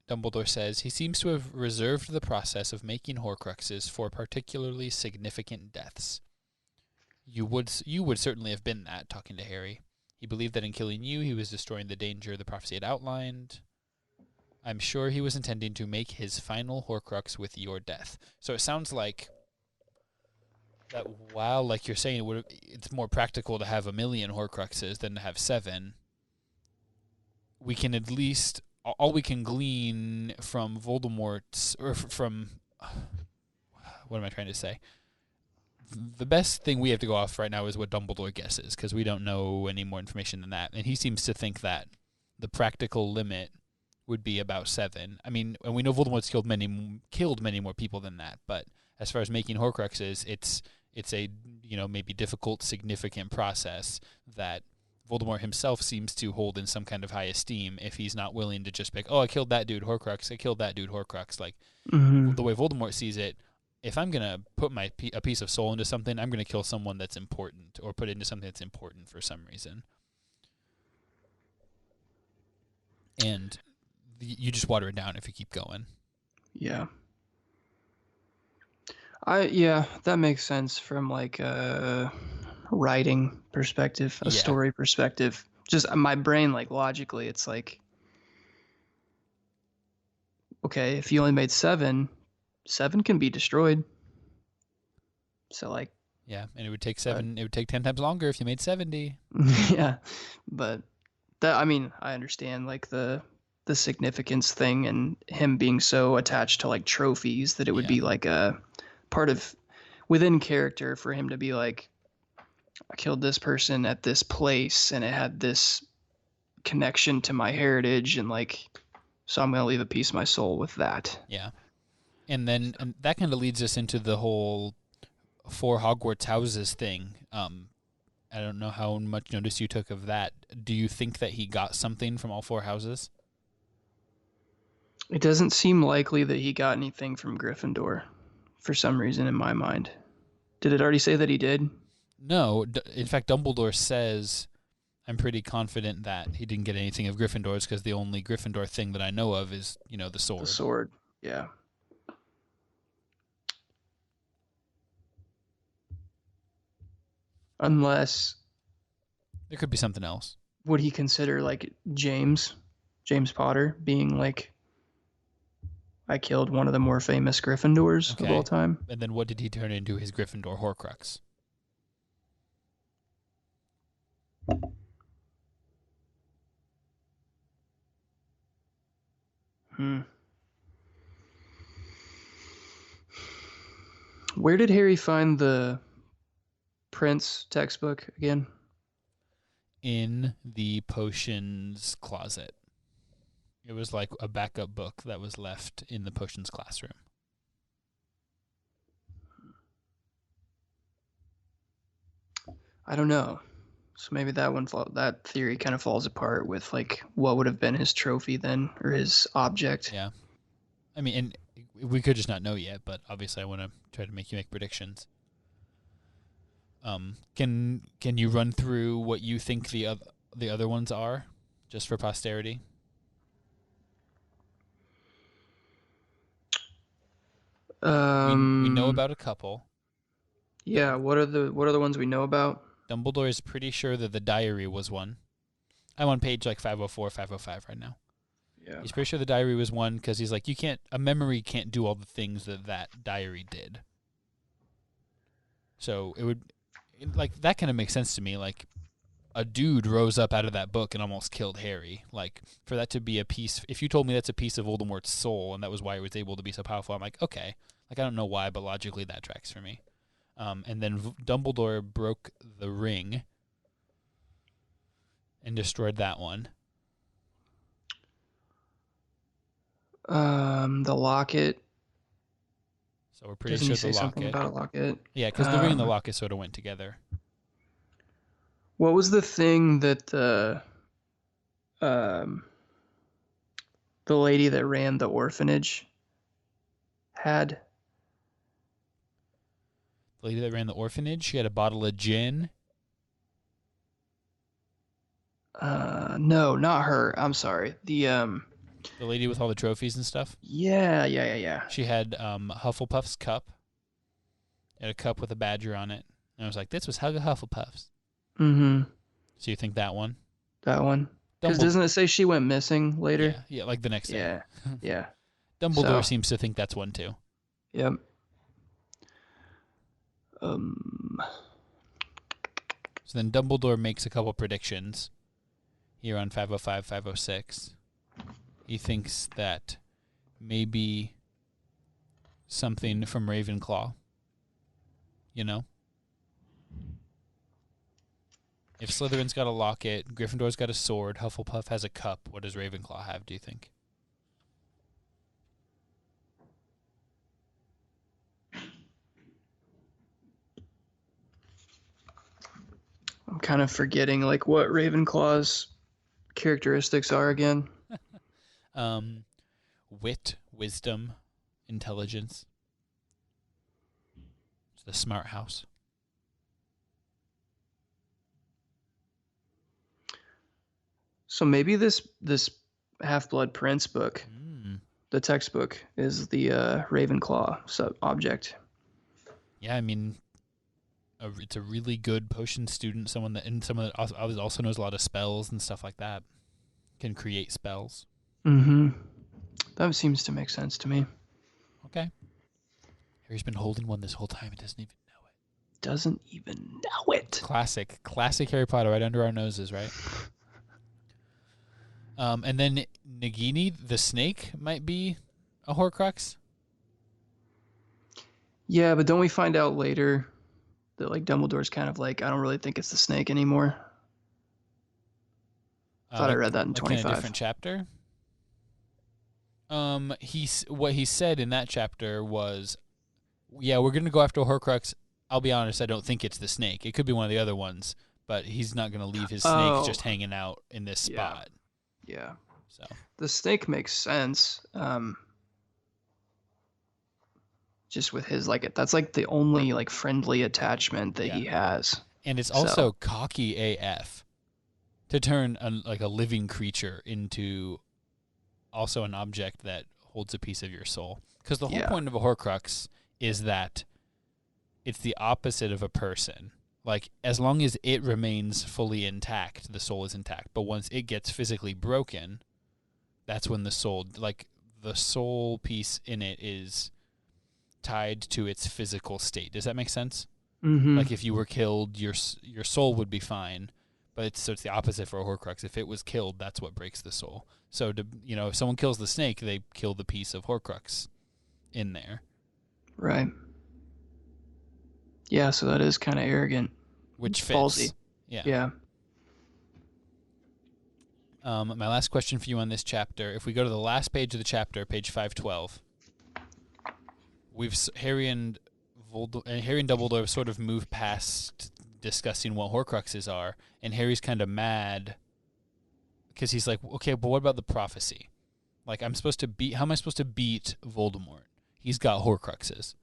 Dumbledore says, he seems to have reserved the process of making Horcruxes for particularly significant deaths. You would certainly have been that, talking to Harry. He believed that in killing you, he was destroying the danger the prophecy had outlined. I'm sure he was intending to make his final Horcrux with your death. So it sounds like that while, like you're saying, it's more practical to have 1,000,000 Horcruxes than to have 7, we can at least, all we can glean from Voldemort's, or from, what am I trying to say? The best thing we have to go off right now is what Dumbledore guesses, because we don't know any more information than that. And he seems to think that the practical limit would be about 7. I mean, and we know Voldemort's killed many more people than that, but as far as making Horcruxes, it's a, maybe difficult, significant process that Voldemort himself seems to hold in some kind of high esteem if he's not willing to just pick, I killed that dude, Horcrux, I killed that dude, Horcrux. Like, the way Voldemort sees it, if I'm going to put a piece of soul into something, I'm going to kill someone that's important, or put it into something that's important for some reason. And you just water it down if you keep going. Yeah. That makes sense from like a writing perspective, a story perspective. Just my brain, like logically, it's like, okay, if you only made 7 can be destroyed. So like, yeah, and it would take 7. It would take 10 times longer if you made 70. Yeah, but that, I mean, I understand like the significance thing and him being so attached to like trophies that it would be like a part of within character for him to be like, I killed this person at this place and it had this connection to my heritage, and like, so I'm gonna leave a piece of my soul with that. Yeah. And then that kind of leads us into the whole 4 Hogwarts houses thing. I don't know how much notice you took of that. Do you think that he got something from all 4 houses? It doesn't seem likely that he got anything from Gryffindor for some reason in my mind. Did it already say that he did? No. In fact, Dumbledore says, I'm pretty confident that he didn't get anything of Gryffindor's because the only Gryffindor thing that I know of is, the sword. The sword, yeah. Unless there could be something else. Would he consider like James Potter being like, I killed one of the more famous Gryffindors of all time? And then what did he turn into his Gryffindor Horcrux? Where did Harry find the Prince textbook again? In the potions closet. It was like a backup book that was left in the potions classroom. I don't know. So maybe that theory kind of falls apart with like what would have been his trophy then, or his object. Yeah. I mean, and we could just not know yet, but obviously I want to try to make you make predictions. Can you run through what you think the other ones are, just for posterity? We know about a couple. Yeah, what are the ones we know about? Dumbledore is pretty sure that the diary was one. I'm on page like 504, 505 right now. Yeah. He's pretty sure the diary was one because he's like, a memory can't do all the things that diary did. So it would, like, that kind of makes sense to me. Like, a dude rose up out of that book and almost killed Harry. Like, for that to be a piece, if you told me that's a piece of Voldemort's soul and that was why he was able to be so powerful, I'm like, okay. Like, I don't know why, but logically that tracks for me. And then Dumbledore broke the ring and destroyed that one. The locket. So we're pretty sure the locket. Something about a locket? Yeah, because the ring and the locket sort of went together. What was the thing that the lady that ran the orphanage had? The lady that ran the orphanage, she had a bottle of gin. No, not her. I'm sorry. The lady with all the trophies and stuff. Yeah. She had Hufflepuff's cup. It had a cup with a badger on it, and I was like, "This was Hufflepuff's." Mm-hmm. So you think that one? That one. Because Dumbledore. doesn't it say she went missing later? Yeah, like the next day. Yeah. Yeah. Dumbledore So- seems to think that's one too. Yep. So then Dumbledore makes a couple predictions here on 505, 506. He thinks that maybe something from Ravenclaw, you know? If Slytherin's got a locket, Gryffindor's got a sword, Hufflepuff has a cup, what does Ravenclaw have, do you think? I'm kind of forgetting like what Ravenclaw's characteristics are again. Wit, wisdom, intelligence. It's the smart house. So maybe this Half-Blood Prince book, the textbook, is the Ravenclaw object. Yeah, I mean, it's a really good potion student, someone that also knows a lot of spells and stuff like that. Can create spells. Mm-hmm. That seems to make sense to me. Okay. Harry's been holding one this whole time. He doesn't even know it. Doesn't even know it. Classic Harry Potter right under our noses, right? And then Nagini, the snake, might be a Horcrux. Yeah, but don't we find out later that like Dumbledore's kind of like, I don't really think it's the snake anymore. Thought I read that in 25. In a different chapter. What he said in that chapter was, yeah, we're gonna go after a Horcrux. I'll be honest, I don't think it's the snake. It could be one of the other ones, but he's not gonna leave his snake just hanging out in this spot. Yeah. So the snake makes sense. Just with his that's like the only like friendly attachment that he has. And it's also cocky AF to turn a living creature into also an object that holds a piece of your soul. Because the whole point of a Horcrux is that it's the opposite of a person. Like, as long as it remains fully intact, the soul is intact. But once it gets physically broken, that's when the soul piece in it is tied to its physical state. Does that make sense? Mm-hmm. Like, if you were killed, your soul would be fine. But it's the opposite for a Horcrux. If it was killed, that's what breaks the soul. So, if someone kills the snake, they kill the piece of Horcrux in there. Right. Yeah, so that is kind of arrogant. Which fits. Ballsy. Yeah. My last question for you on this chapter. If we go to the last page of the chapter, page 512, Harry and Dumbledore have sort of moved past discussing what Horcruxes are, and Harry's kind of mad because he's like, okay, but what about the prophecy? Like, how am I supposed to beat Voldemort? He's got Horcruxes.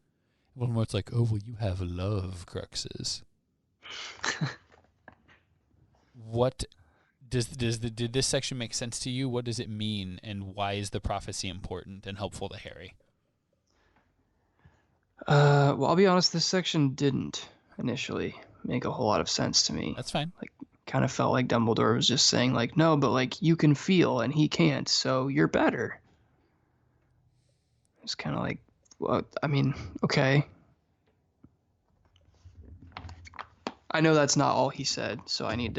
Voldemort's like, oh, well, you have love cruxes. What did this section make sense to you? What does it mean, and why is the prophecy important and helpful to Harry? Well, I'll be honest, this section didn't initially make a whole lot of sense to me. That's fine. Like, kind of felt like Dumbledore was just saying, like, no, but, like, you can feel and he can't, so you're better. It's kind of like, well, I mean, okay. I know that's not all he said, so I need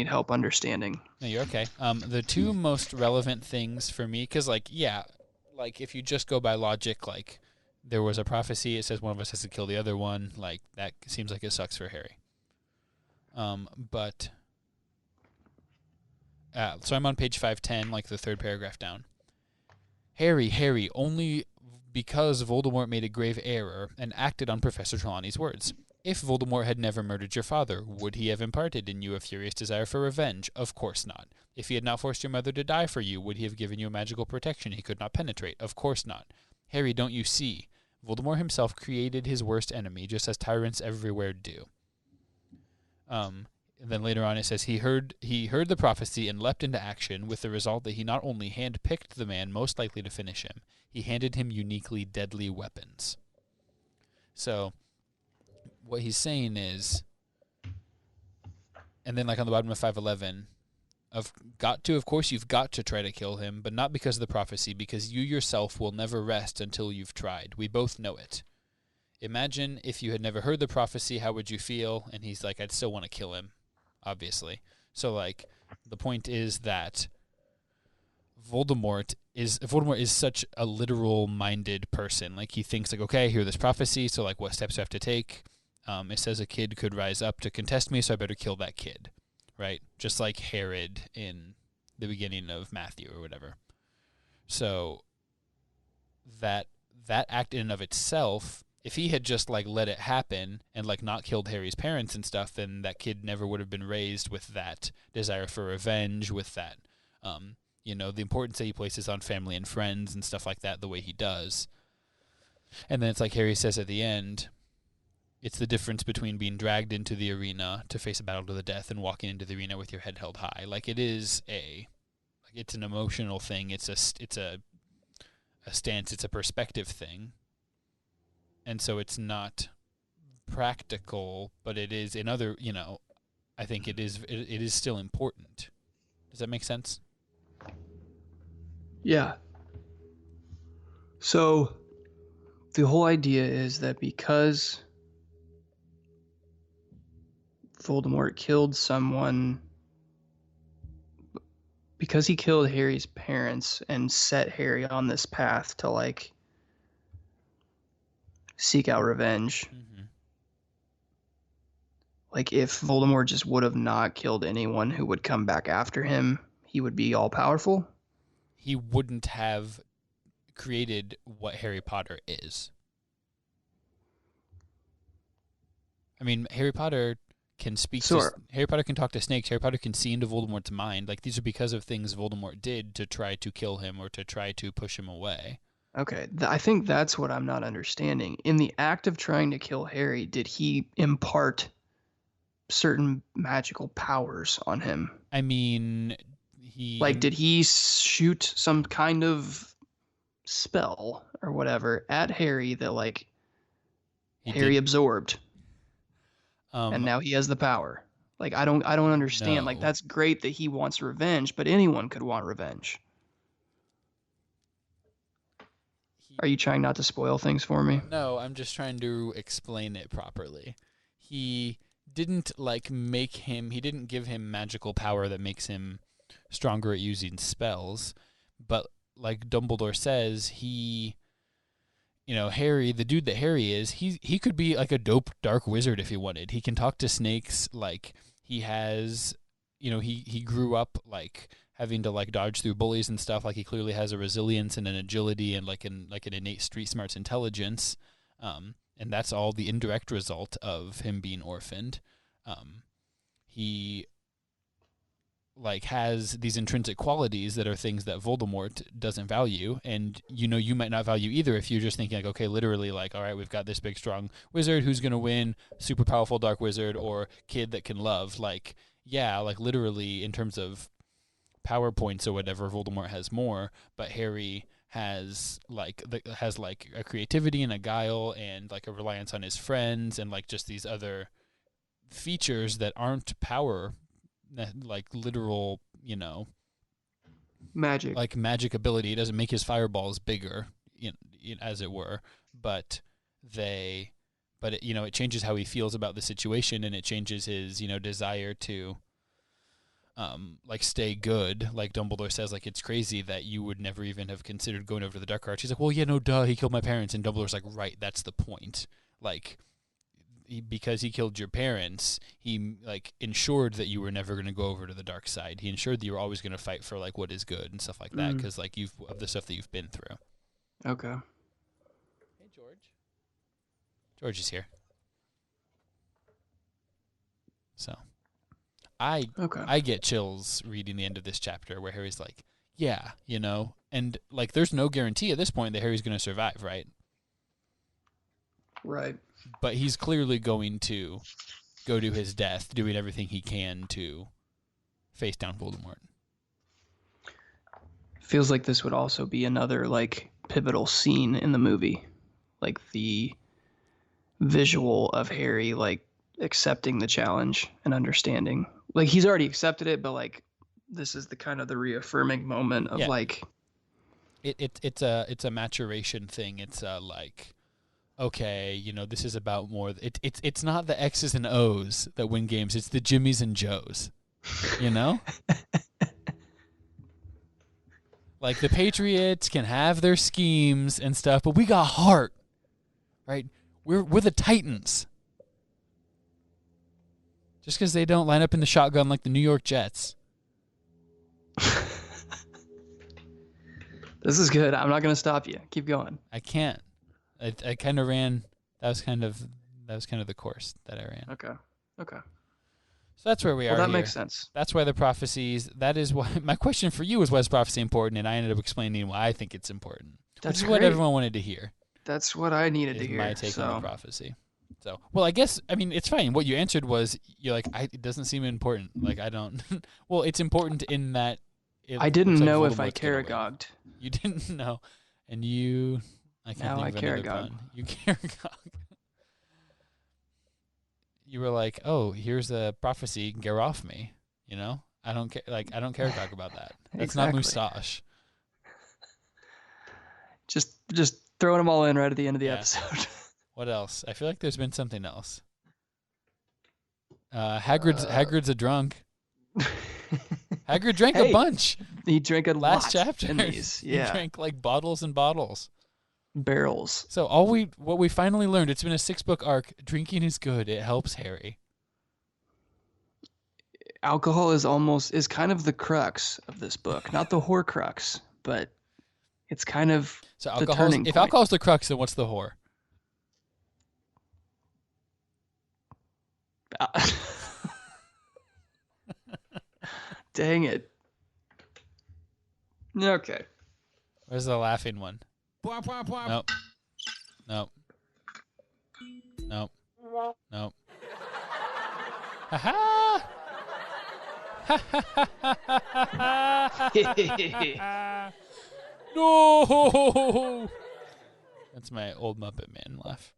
help understanding. No, you're okay. The two most relevant things for me, because, if you just go by logic, there was a prophecy, it says one of us has to kill the other one, that seems like it sucks for Harry. So I'm on page 510, the third paragraph down. Harry, only because Voldemort made a grave error and acted on Professor Trelawney's words. If Voldemort had never murdered your father, would he have imparted in you a furious desire for revenge? Of course not. If he had not forced your mother to die for you, would he have given you a magical protection he could not penetrate? Of course not. Harry, don't you see? Voldemort himself created his worst enemy, just as tyrants everywhere do. And then later on it says, he heard the prophecy and leapt into action, with the result that he not only handpicked the man most likely to finish him, he handed him uniquely deadly weapons. So what he's saying is, And then like on the bottom of 511, of course you've got to try to kill him, but not because of the prophecy, because you yourself will never rest until you've tried. We both know it. Imagine if you had never heard the prophecy, how would you feel? And he's like, I'd still want to kill him, obviously. So like the point is that Voldemort is such a literal minded person. Like he thinks like, okay, I hear this prophecy, so like what steps do I have to take? It says a kid could rise up to contest me, so I better kill that kid. Right? Just like Herod in the beginning of Matthew or whatever. So that act in and of itself, if he had just like let it happen and like not killed Harry's parents and stuff, then that kid never would have been raised with that desire for revenge, with that, the importance that he places on family and friends and stuff like that, the way he does. And then it's like Harry says at the end, it's the difference between being dragged into the arena to face a battle to the death and walking into the arena with your head held high. Like it's an emotional thing. It's a stance. It's a perspective thing. And so it's not practical, but it is in other, I think it is still important. Does that make sense? Yeah. So the whole idea is that because Voldemort killed someone, because he killed Harry's parents and set Harry on this path to like seek out revenge. Mm-hmm. Like if Voldemort just would have not killed anyone who would come back after him, he would be all powerful. He wouldn't have created what Harry Potter is. I mean, Harry Potter can speak to... Harry Potter can talk to snakes. Harry Potter can see into Voldemort's mind. Like, these are because of things Voldemort did to try to kill him or to try to push him away. Okay, I think that's what I'm not understanding. In the act of trying to kill Harry, did he impart certain magical powers on him? I mean, did he shoot some kind of spell or whatever at Harry that, like, Harry absorbed? And now he has the power. Like, I don't understand. No. Like, that's great that he wants revenge, but anyone could want revenge. Are you trying not to spoil things for me? No, I'm just trying to explain it properly. He didn't he didn't give him magical power that makes him stronger at using spells, but like Dumbledore says, Harry, the dude that Harry is, he could be like a dope dark wizard if he wanted. He can talk to snakes. Like he has, he grew up like having to like dodge through bullies and stuff. Like he clearly has a resilience and an agility and like an innate street smarts intelligence. And that's all the indirect result of him being orphaned. He like has these intrinsic qualities that are things that Voldemort doesn't value, and you might not value either if you're just thinking like, okay, literally like, all right, we've got this big strong wizard who's gonna win, super powerful dark wizard, or kid that can love. Like, yeah, like literally in terms of power points or whatever, Voldemort has more, but Harry has a creativity and a guile and like a reliance on his friends and like just these other features that aren't power, like literal, magic. Like magic ability. It doesn't make his fireballs bigger, as it were, but it changes how he feels about the situation, and it changes his, desire to stay good. Like Dumbledore says, like, it's crazy that you would never even have considered going over to the Dark Arts. He's like, well, yeah, no, duh, he killed my parents. And Dumbledore's like, right, that's the point. Like, because he killed your parents, he like ensured that you were never going to go over to the dark side. He ensured that you were always going to fight for like what is good and stuff like that, because like of the stuff that you've been through. Okay. Hey, George. George is here. So, I get chills reading the end of this chapter where Harry's like, yeah, and like there's no guarantee at this point that Harry's going to survive, right? Right. But he's clearly going to go to his death, doing everything he can to face down Voldemort. Feels like this would also be another like pivotal scene in the movie, like the visual of Harry like accepting the challenge and understanding like he's already accepted it, but like this is the kind of the reaffirming moment of like it's a maturation thing. It's like, okay, you know, this is about more. It's not the X's and O's that win games. It's the Jimmies and Joes. You know, like the Patriots can have their schemes and stuff, but we got heart, right? We're the Titans. Just because they don't line up in the shotgun like the New York Jets. This is good. I'm not going to stop you. Keep going. I can't. I kind of ran. That was kind of the course that I ran. Okay. So that's where we are. Well, that here. makes sense. That's why the prophecies. That is why my question for you was, why is prophecy important? And I ended up explaining why I think it's important. That's which is what everyone wanted to hear. That's what I needed to hear. My take on the prophecy. So, well, I guess, I mean, it's fine. What you answered was, you're like, it doesn't seem important. Like, I don't. Well, it's important in that. I didn't know if I Karagogged. You didn't know, and you. I can't think of another pun. You Karagog. You were like, oh, here's a prophecy, get off me. You know, I don't care. Like, I don't care about that. That's not Mustache. Just throwing them all in right at the end of the episode. What else? I feel like there's been something else. Hagrid's a drunk. Hagrid drank a bunch. He drank a last chapter. In these. Yeah. He drank like bottles and bottles. Barrels. So what we finally learned, it's been a 6-book arc. Drinking is good. It helps Harry. Alcohol is kind of the crux of this book, not the Horcrux, but it's kind of the turning point. If alcohol's the crux, then what's the whore? Dang it. Okay. Where's the laughing one? Nope. Nope. Nope. Nope. Ha ha! Ha ha ha ha! No! That's my old Muppet Man laugh.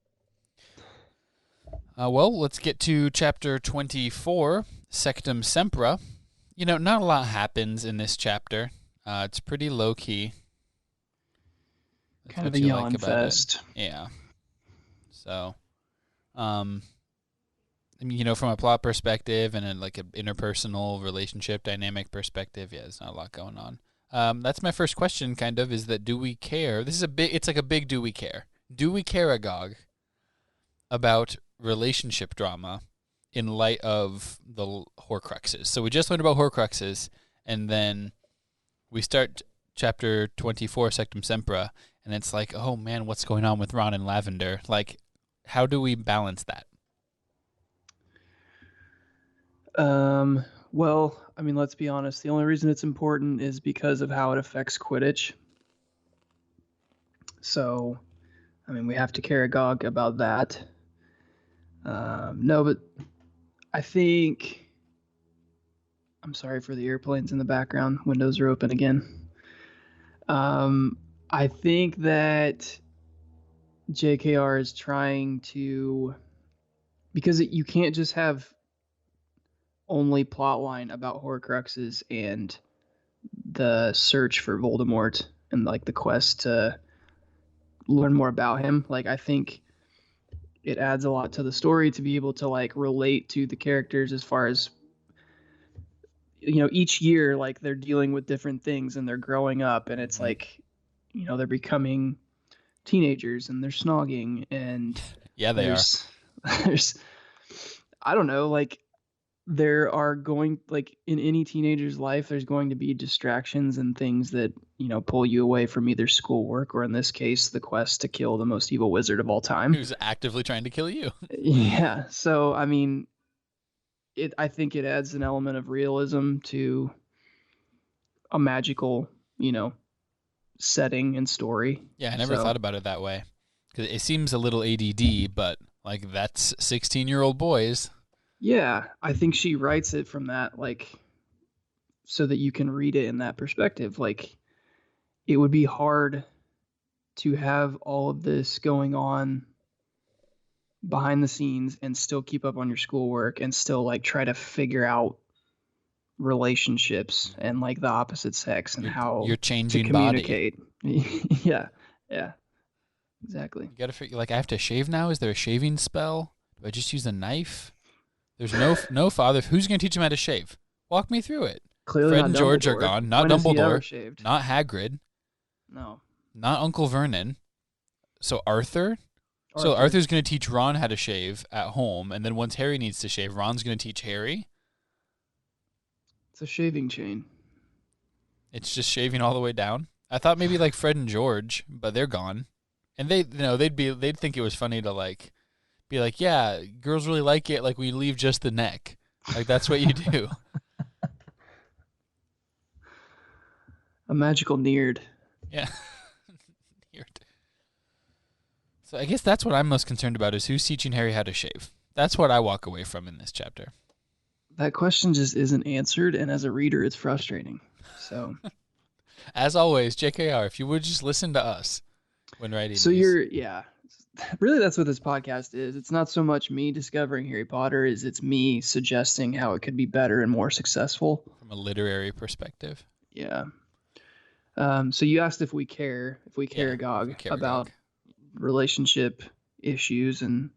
Well, let's get to chapter 24, Sectum Sempra. You know, not a lot happens in this chapter. It's pretty low-key. Kind of a yawn fest. Yeah. So, I mean, you know, from a plot perspective and like an interpersonal relationship dynamic perspective, yeah, there's not a lot going on. That's my first question, kind of, is that do we care? It's like a big do we care? Do we care, Agog, about relationship drama in light of the Horcruxes? So we just learned about Horcruxes, and then we start chapter 24, Sectum Sempra, and it's like, oh man, what's going on with Ron and Lavender? Like, how do we balance that? Well, I mean, let's be honest. The only reason it's important is because of how it affects Quidditch. So, I mean, we have to Karagog about that. No, but I think... I'm sorry for the airplanes in the background. Windows are open again. I think that JKR is trying to... Because you can't just have only plotline about Horcruxes and the search for Voldemort and like the quest to learn more about him. Like, I think it adds a lot to the story to be able to like relate to the characters as far as, you know, each year, like they're dealing with different things and they're growing up, and it's like, you know, they're becoming teenagers and they're snogging, and yeah, they are. There's, I don't know, like there are going, like in any teenager's life, there's going to be distractions and things that, you know, pull you away from either schoolwork or, in this case, the quest to kill the most evil wizard of all time. Who's actively trying to kill you. Yeah. So, I mean, I think it adds an element of realism to a magical, you know, setting and story. Yeah, I never thought about it that way. Because it seems a little ADD, but like that's 16-year-old boys. Yeah, I think she writes it from that, like, so that you can read it in that perspective. Like, it would be hard to have all of this going on behind the scenes and still keep up on your schoolwork and still like try to figure out relationships and like the opposite sex and how Your to changing body. communicate. Yeah, exactly. You gotta figure, like, I have to shave now. Is there a shaving spell? Do I just use a knife? There's no father. Who's gonna teach him how to shave? Walk me through it. Clearly Fred not and George are Dumbledore. gone. Not When has he ever Dumbledore. shaved? Not Hagrid. No. Not Uncle Vernon. So Arthur. So Arthur's going to teach Ron how to shave at home, and then once Harry needs to shave, Ron's going to teach Harry. It's a shaving chain. It's just shaving all the way down. I thought maybe like Fred and George, but they're gone, and they'd think it was funny to like be like, yeah, girls really like it. Like we leave just the neck, like that's what you do. A magical Neard. Yeah. So I guess that's what I'm most concerned about is who's teaching Harry how to shave. That's what I walk away from in this chapter. That question just isn't answered, and as a reader, it's frustrating. So, as always, JKR, if you would just listen to us when writing. So these. Really that's what this podcast is. It's not so much me discovering Harry Potter as it's me suggesting how it could be better and more successful. From a literary perspective. Yeah. So you asked if we care, Gog, about relationship issues and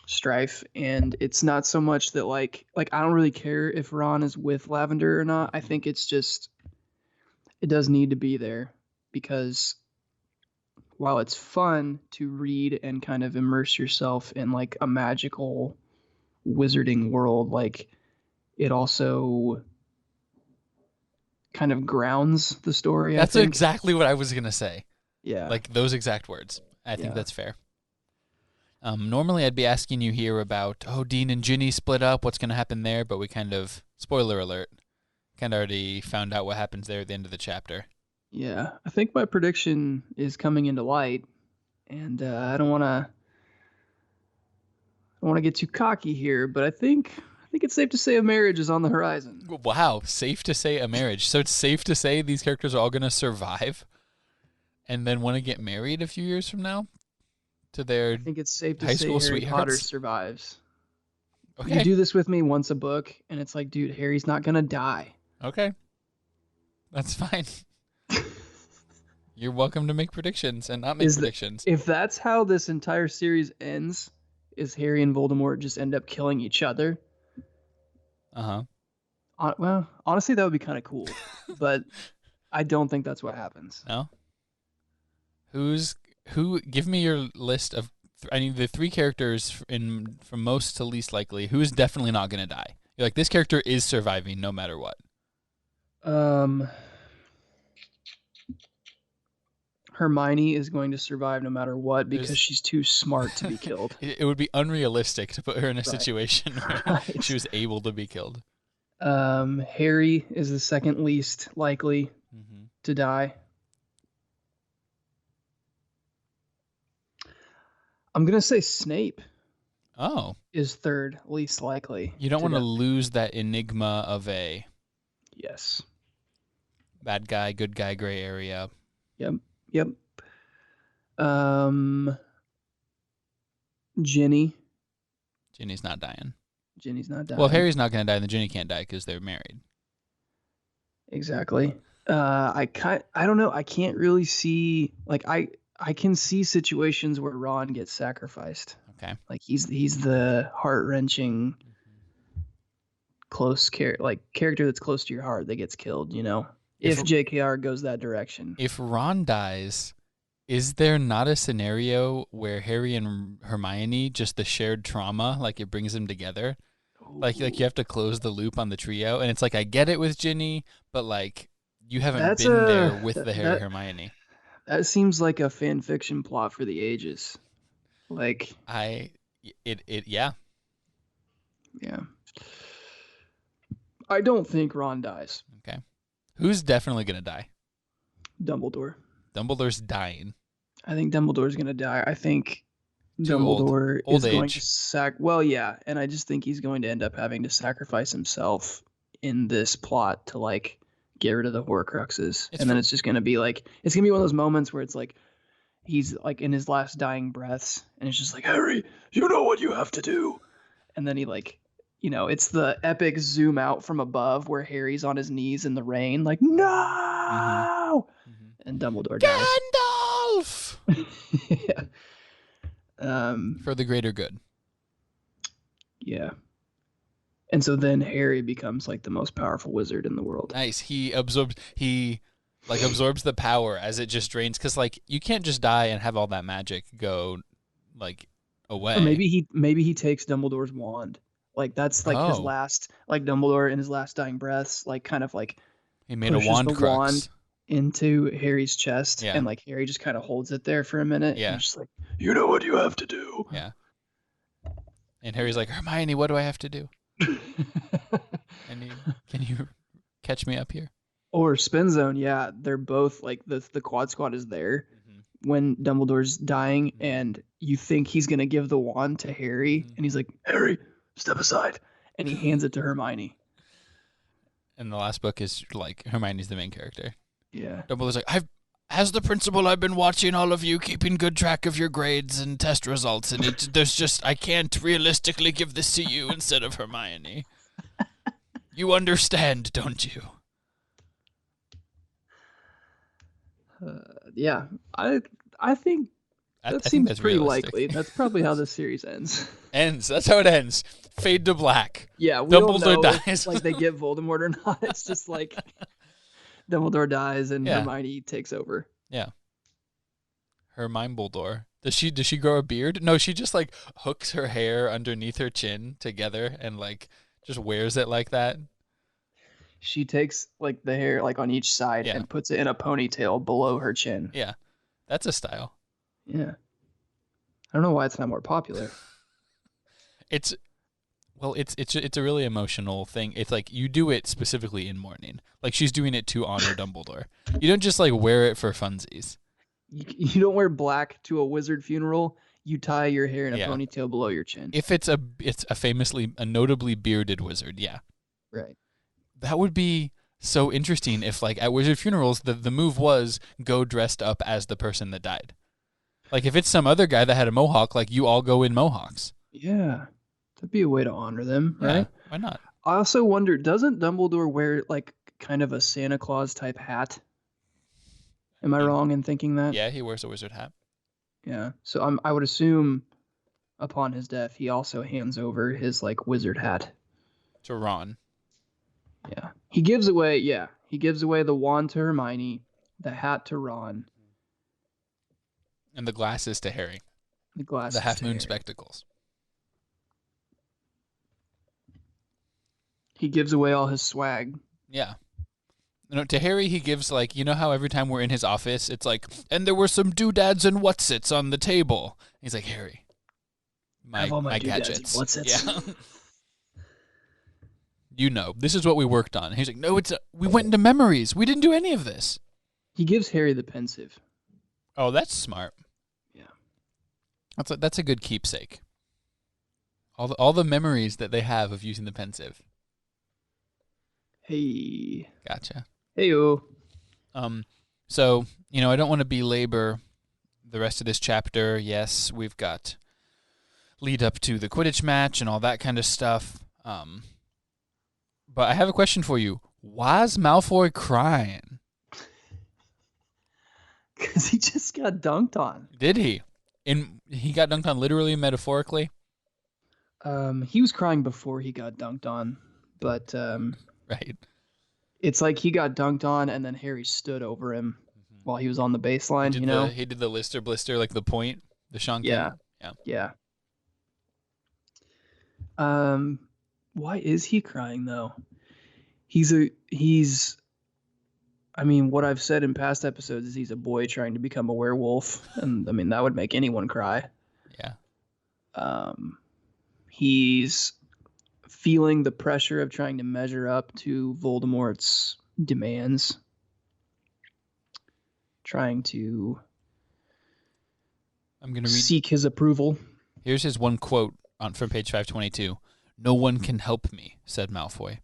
strife, and it's not so much that like I don't really care if Ron is with Lavender or not. I think it's just it does need to be there because while it's fun to read and kind of immerse yourself in like a magical wizarding world, like it also kind of grounds the story. That's exactly what I was gonna say. Yeah, like those exact words. I think that's fair. Normally I'd be asking you here about, Dean and Ginny split up, what's going to happen there, but we kind of, spoiler alert, kind of already found out what happens there at the end of the chapter. Yeah, I think my prediction is coming into light, and I don't want to get too cocky here, but I think it's safe to say a marriage is on the horizon. Wow, safe to say a marriage. So it's safe to say these characters are all going to survive and then want to get married a few years from now to their I think it's safe to high say school Harry sweethearts? Potter survives. Okay. You do this with me once a book, and it's like, dude, Harry's not going to die. Okay. That's fine. You're welcome to make predictions and not make predictions. If that's how this entire series ends, is Harry and Voldemort just end up killing each other? Uh-huh. Well, honestly, that would be kind of cool, but I don't think that's what happens. No? Give me your list of, I need the three characters from most to least likely. Who's definitely not going to die? You're like, this character is surviving no matter what. Hermione is going to survive no matter what because she's too smart to be killed. It would be unrealistic to put her in a situation where she was able to be killed. Harry is the second least likely to die. I'm going to say Snape. Oh. Is third least likely. You don't want to lose that enigma of a... Yes. Bad guy, good guy, gray area. Yep. Ginny. Ginny's not dying. Well, Harry's not going to die, and then Ginny can't die because they're married. Exactly. I don't know. I can't really see... Like, I can see situations where Ron gets sacrificed. Okay. Like he's the heart-wrenching, close character that's close to your heart that gets killed. You know, if JKR goes that direction. If Ron dies, is there not a scenario where Harry and Hermione, just the shared trauma, like it brings them together? Like you have to close the loop on the trio, and it's like I get it with Ginny, but like you haven't been there with the Harry Hermione. That seems like a fan fiction plot for the ages. Like yeah. I don't think Ron dies. Okay. Who's definitely gonna die? Dumbledore. Dumbledore's dying. I think Dumbledore's gonna die. I think Dumbledore is going to well, yeah, and I just think he's going to end up having to sacrifice himself in this plot to like get rid of the Horcruxes. Then it's just going to be like, it's going to be one of those moments where it's like, he's like in his last dying breaths and it's just like, Harry, you know what you have to do. And then he like it's the epic zoom out from above where Harry's on his knees in the rain, like, no! And Dumbledore dies. Gandalf! Yeah. For the greater good. Yeah. And so then Harry becomes like the most powerful wizard in the world. Nice. He absorbs the power as it just drains, because like you can't just die and have all that magic go like away. Or maybe he takes Dumbledore's wand. Like that's like his last, like Dumbledore in his last dying breaths, like kind of like he made a wand crux into Harry's chest, Yeah. and like Harry just kind of holds it there for a minute. Yeah. And just like, you know what you have to do. Yeah. And Harry's like, Hermione, what do I have to do? Can you catch me up here? Or Spin Zone, yeah. They're both like the Quad Squad is there when Dumbledore's dying, and you think he's gonna give the wand to Harry, and he's like, Harry, step aside, and he hands it to Hermione. And the last book is like Hermione's the main character. Yeah. Dumbledore's like, as the principal, I've been watching all of you, keeping good track of your grades and test results, and I can't realistically give this to you instead of Hermione. You understand, don't you? Yeah, I think that seems pretty likely. That's probably how this series ends. That's how it ends. Fade to black. Yeah, we Dumbledore don't know dies. if, like, they get Voldemort or not. It's just like Dumbledore dies and Hermione takes over. Yeah. Hermione Boldore. Does she grow a beard? No, she just like hooks her hair underneath her chin together and like just wears it like that. She takes like the hair like on each side and puts it in a ponytail below her chin. Yeah. That's a style. Yeah. I don't know why it's not more popular. It's a really emotional thing. It's like you do it specifically in mourning. Like she's doing it to honor Dumbledore. You don't just like wear it for funsies. You don't wear black to a wizard funeral. You tie your hair in a ponytail below your chin. If it's a notably bearded wizard, yeah. Right. That would be so interesting if like at wizard funerals the move was go dressed up as the person that died. Like if it's some other guy that had a mohawk, like you all go in mohawks. Yeah. That'd be a way to honor them, right? Yeah, why not? I also wonder, doesn't Dumbledore wear like kind of a Santa Claus type hat? Am I wrong in thinking that? Yeah, he wears a wizard hat. Yeah. So I would assume upon his death, he also hands over his like wizard hat to Ron. Yeah. He gives away the wand to Hermione, the hat to Ron. And the glasses to Harry. The half moon spectacles. He gives away all his swag. Yeah. To Harry, he gives, like, you know how every time we're in his office, it's like, and there were some doodads and whatsits on the table. He's like, Harry, my gadgets. Yeah. This is what we worked on. He's like, no, we went into memories. We didn't do any of this. He gives Harry the pensive. Oh, that's smart. Yeah. That's a good keepsake. All the memories that they have of using the pensive. Hey. Gotcha. Hey-o. So, I don't want to belabor the rest of this chapter. Yes, we've got lead up to the Quidditch match and all that kind of stuff. But I have a question for you. Why's Malfoy crying? Because he just got dunked on. Did he? He got dunked on literally and metaphorically? He was crying before he got dunked on, but right. It's like he got dunked on and then Harry stood over him while he was on the baseline, He did the Lister Blister, like the point, the Sean Yeah. Why is he crying though? What I've said in past episodes is he's a boy trying to become a werewolf, and that would make anyone cry. Yeah. He's feeling the pressure of trying to measure up to Voldemort's demands. Trying to seek his approval. Here's his one quote from page 522. "No one can help me," said Malfoy.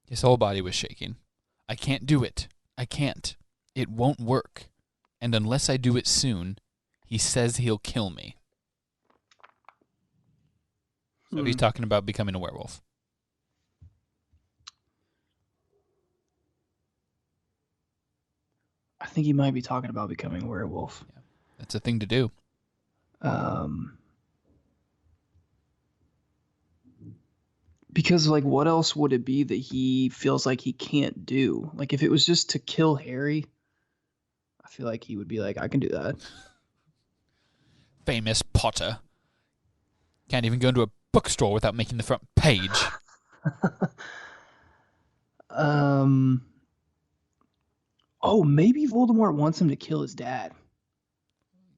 His whole body was shaking. "I can't do it. I can't. It won't work. And unless I do it soon, he says he'll kill me." So he's talking about becoming a werewolf. I think he might be talking about becoming a werewolf. Yeah, that's a thing to do. Because, like, what else would it be that he feels like he can't do? Like, if it was just to kill Harry, I feel like he would be like, I can do that. Famous Potter. Can't even go into a bookstore without making the front page. Oh, maybe Voldemort wants him to kill his dad.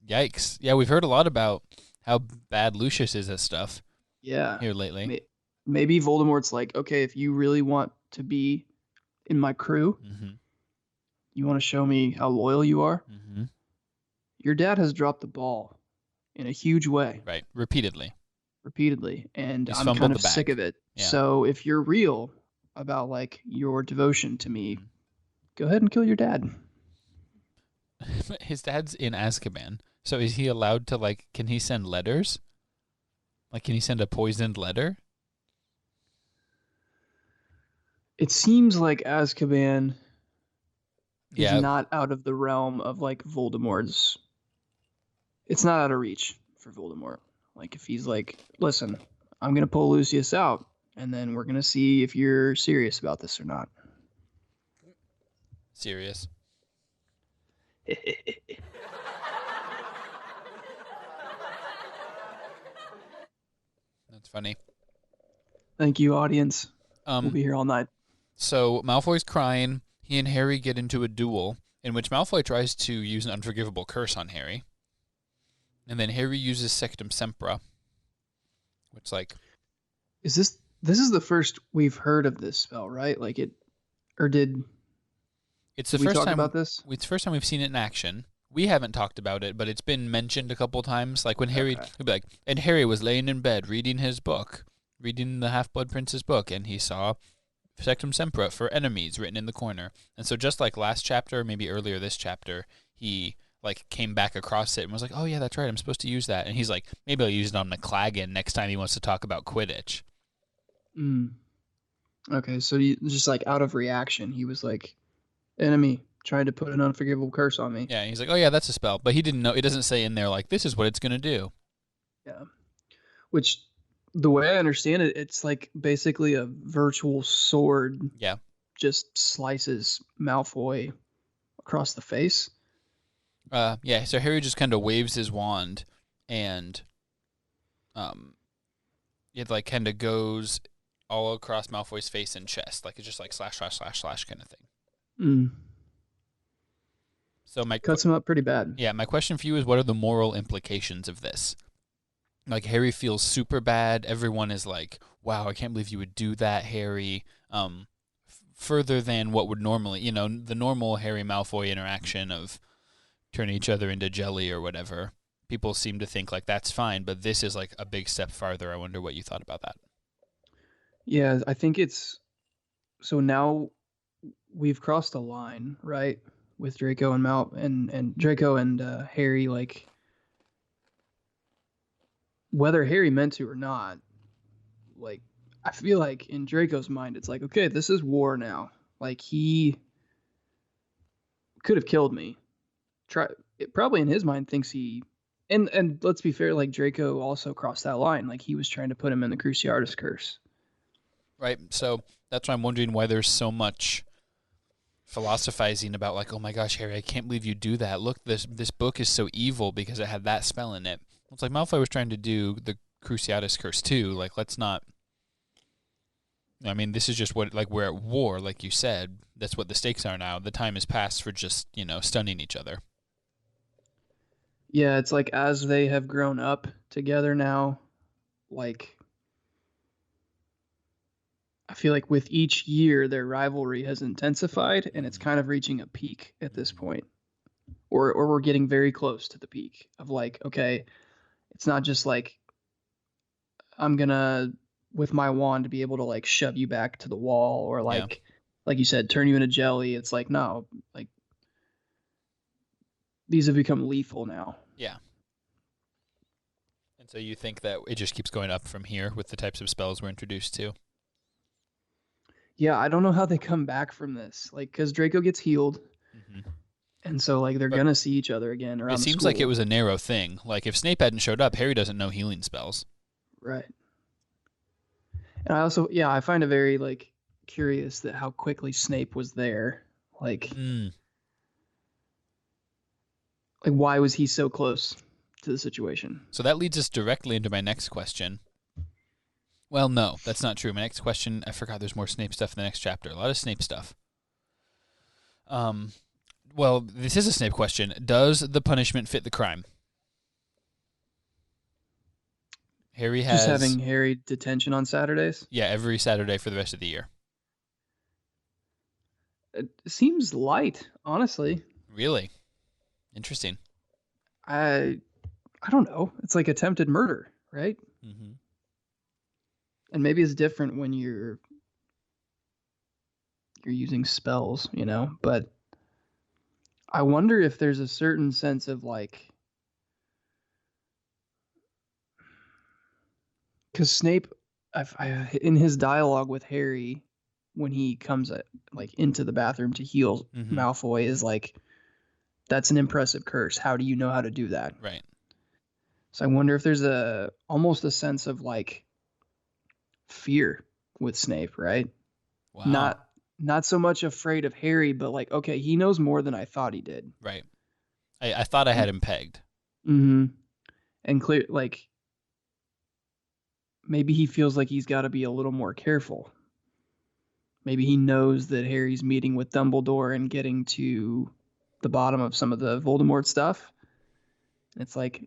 Yikes. Yeah, we've heard a lot about how bad Lucius is at stuff. Yeah. Here lately. Maybe Voldemort's like, okay, if you really want to be in my crew, you want to show me how loyal you are, your dad has dropped the ball in a huge way. Right. Repeatedly. And He's I'm kind of sick of it. Yeah. So if you're real about, like, your devotion to me, go ahead and kill your dad. His dad's in Azkaban. So is he allowed to, like, can he send letters? Like, can he send a poisoned letter? It seems like Azkaban is not out of the realm of, like, Voldemort's. It's not out of reach for Voldemort. Like, if he's like, listen, I'm going to pull Lucius out, and then we're going to see if you're serious about this or not. Serious. That's funny. Thank you, audience. We'll be here all night. So Malfoy's crying. He and Harry get into a duel in which Malfoy tries to use an unforgivable curse on Harry. And then Harry uses Sectum Sempra, which, like... This is the first we've heard of this spell, right? Like, it... Or did... It's the first time about this? It's the first time we've seen it in action. We haven't talked about it, but it's been mentioned a couple times. Like when Harry would be like, and Harry was laying in bed reading his book, reading the Half-Blood Prince's book, and he saw Sectum Sempra for enemies written in the corner. And so just like last chapter, maybe earlier this chapter, he like came back across it and was like, oh yeah, that's right, I'm supposed to use that. And he's like, maybe I'll use it on McLagan next time he wants to talk about Quidditch. Okay, so just like out of reaction, he was like, enemy tried to put an unforgivable curse on me. Yeah, he's like, oh yeah, that's a spell. But he didn't know, it doesn't say in there like, this is what it's going to do. Yeah. Which, the way I understand it, it's like basically a virtual sword. Yeah. Just slices Malfoy across the face. Yeah, so Harry just kind of waves his wand and it like kind of goes all across Malfoy's face and chest. Like it's just like slash, slash, slash, slash kind of thing. So cuts him up pretty bad. Yeah, my question for you is, what are the moral implications of this? Like Harry feels super bad. Everyone is like, wow, I can't believe you would do that, Harry. Further than what would normally, the normal Harry Malfoy interaction of turning each other into jelly or whatever. People seem to think like that's fine, but this is like a big step farther. I wonder what you thought about that. Yeah, I think it's... So now we've crossed a line, right? With Draco and and Draco and Harry, like, whether Harry meant to or not, like, I feel like in Draco's mind, it's like, okay, this is war now. Like, he could have killed me. Probably in his mind thinks he, and let's be fair, like, Draco also crossed that line. Like, he was trying to put him in the Cruciatus curse. Right. So that's why I'm wondering why there's so much philosophizing about like, oh my gosh, Harry, I can't believe you do that. Look, this book is so evil because it had that spell in it. It's like Malfoy was trying to do the Cruciatus curse too. Like, let's not. I mean, this is just what, like, we're at war, like you said. That's what the stakes are now. The time has passed for just, stunning each other. Yeah, it's like as they have grown up together now, like, I feel like with each year, their rivalry has intensified, and it's kind of reaching a peak at this point. Or we're getting very close to the peak of like, okay, it's not just like, I'm going to, with my wand, be able to like shove you back to the wall or like you said, turn you into jelly. It's like, no, like these have become lethal now. Yeah. So you think that it just keeps going up from here with the types of spells we're introduced to? Yeah, I don't know how they come back from this. Like, because Draco gets healed, Mm-hmm. and so like they're But gonna see each other again around it the seems school. like it was a narrow thing. Like if Snape hadn't showed up, Harry doesn't know healing spells. Right. And I also, yeah, I find it very like curious that how quickly Snape was there. Like why was he so close to the situation? So that leads us directly into my next question. Well, no, that's not true. My next question, I forgot there's more Snape stuff in the next chapter. A lot of Snape stuff. Well, this is a Snape question. Does the punishment fit the crime? Harry has... Just having Harry detention on Saturdays? Yeah, every Saturday for the rest of the year. It seems light, honestly. Really? Interesting. I don't know. It's like attempted murder, right? Mm-hmm. And maybe it's different when you're using spells, you know? But I wonder if there's a certain sense of like... Because Snape, in his dialogue with Harry, when he comes like into the bathroom to heal Malfoy, is like, that's an impressive curse. How do you know how to do that? Right. So I wonder if there's almost a sense of like fear with Snape, right? Wow. Not so much afraid of Harry, but like, okay, he knows more than I thought he did. Right. I thought I had him pegged. Mm-hmm. And clear, like, maybe he feels like he's got to be a little more careful. Maybe he knows that Harry's meeting with Dumbledore and getting to the bottom of some of the Voldemort stuff. It's like,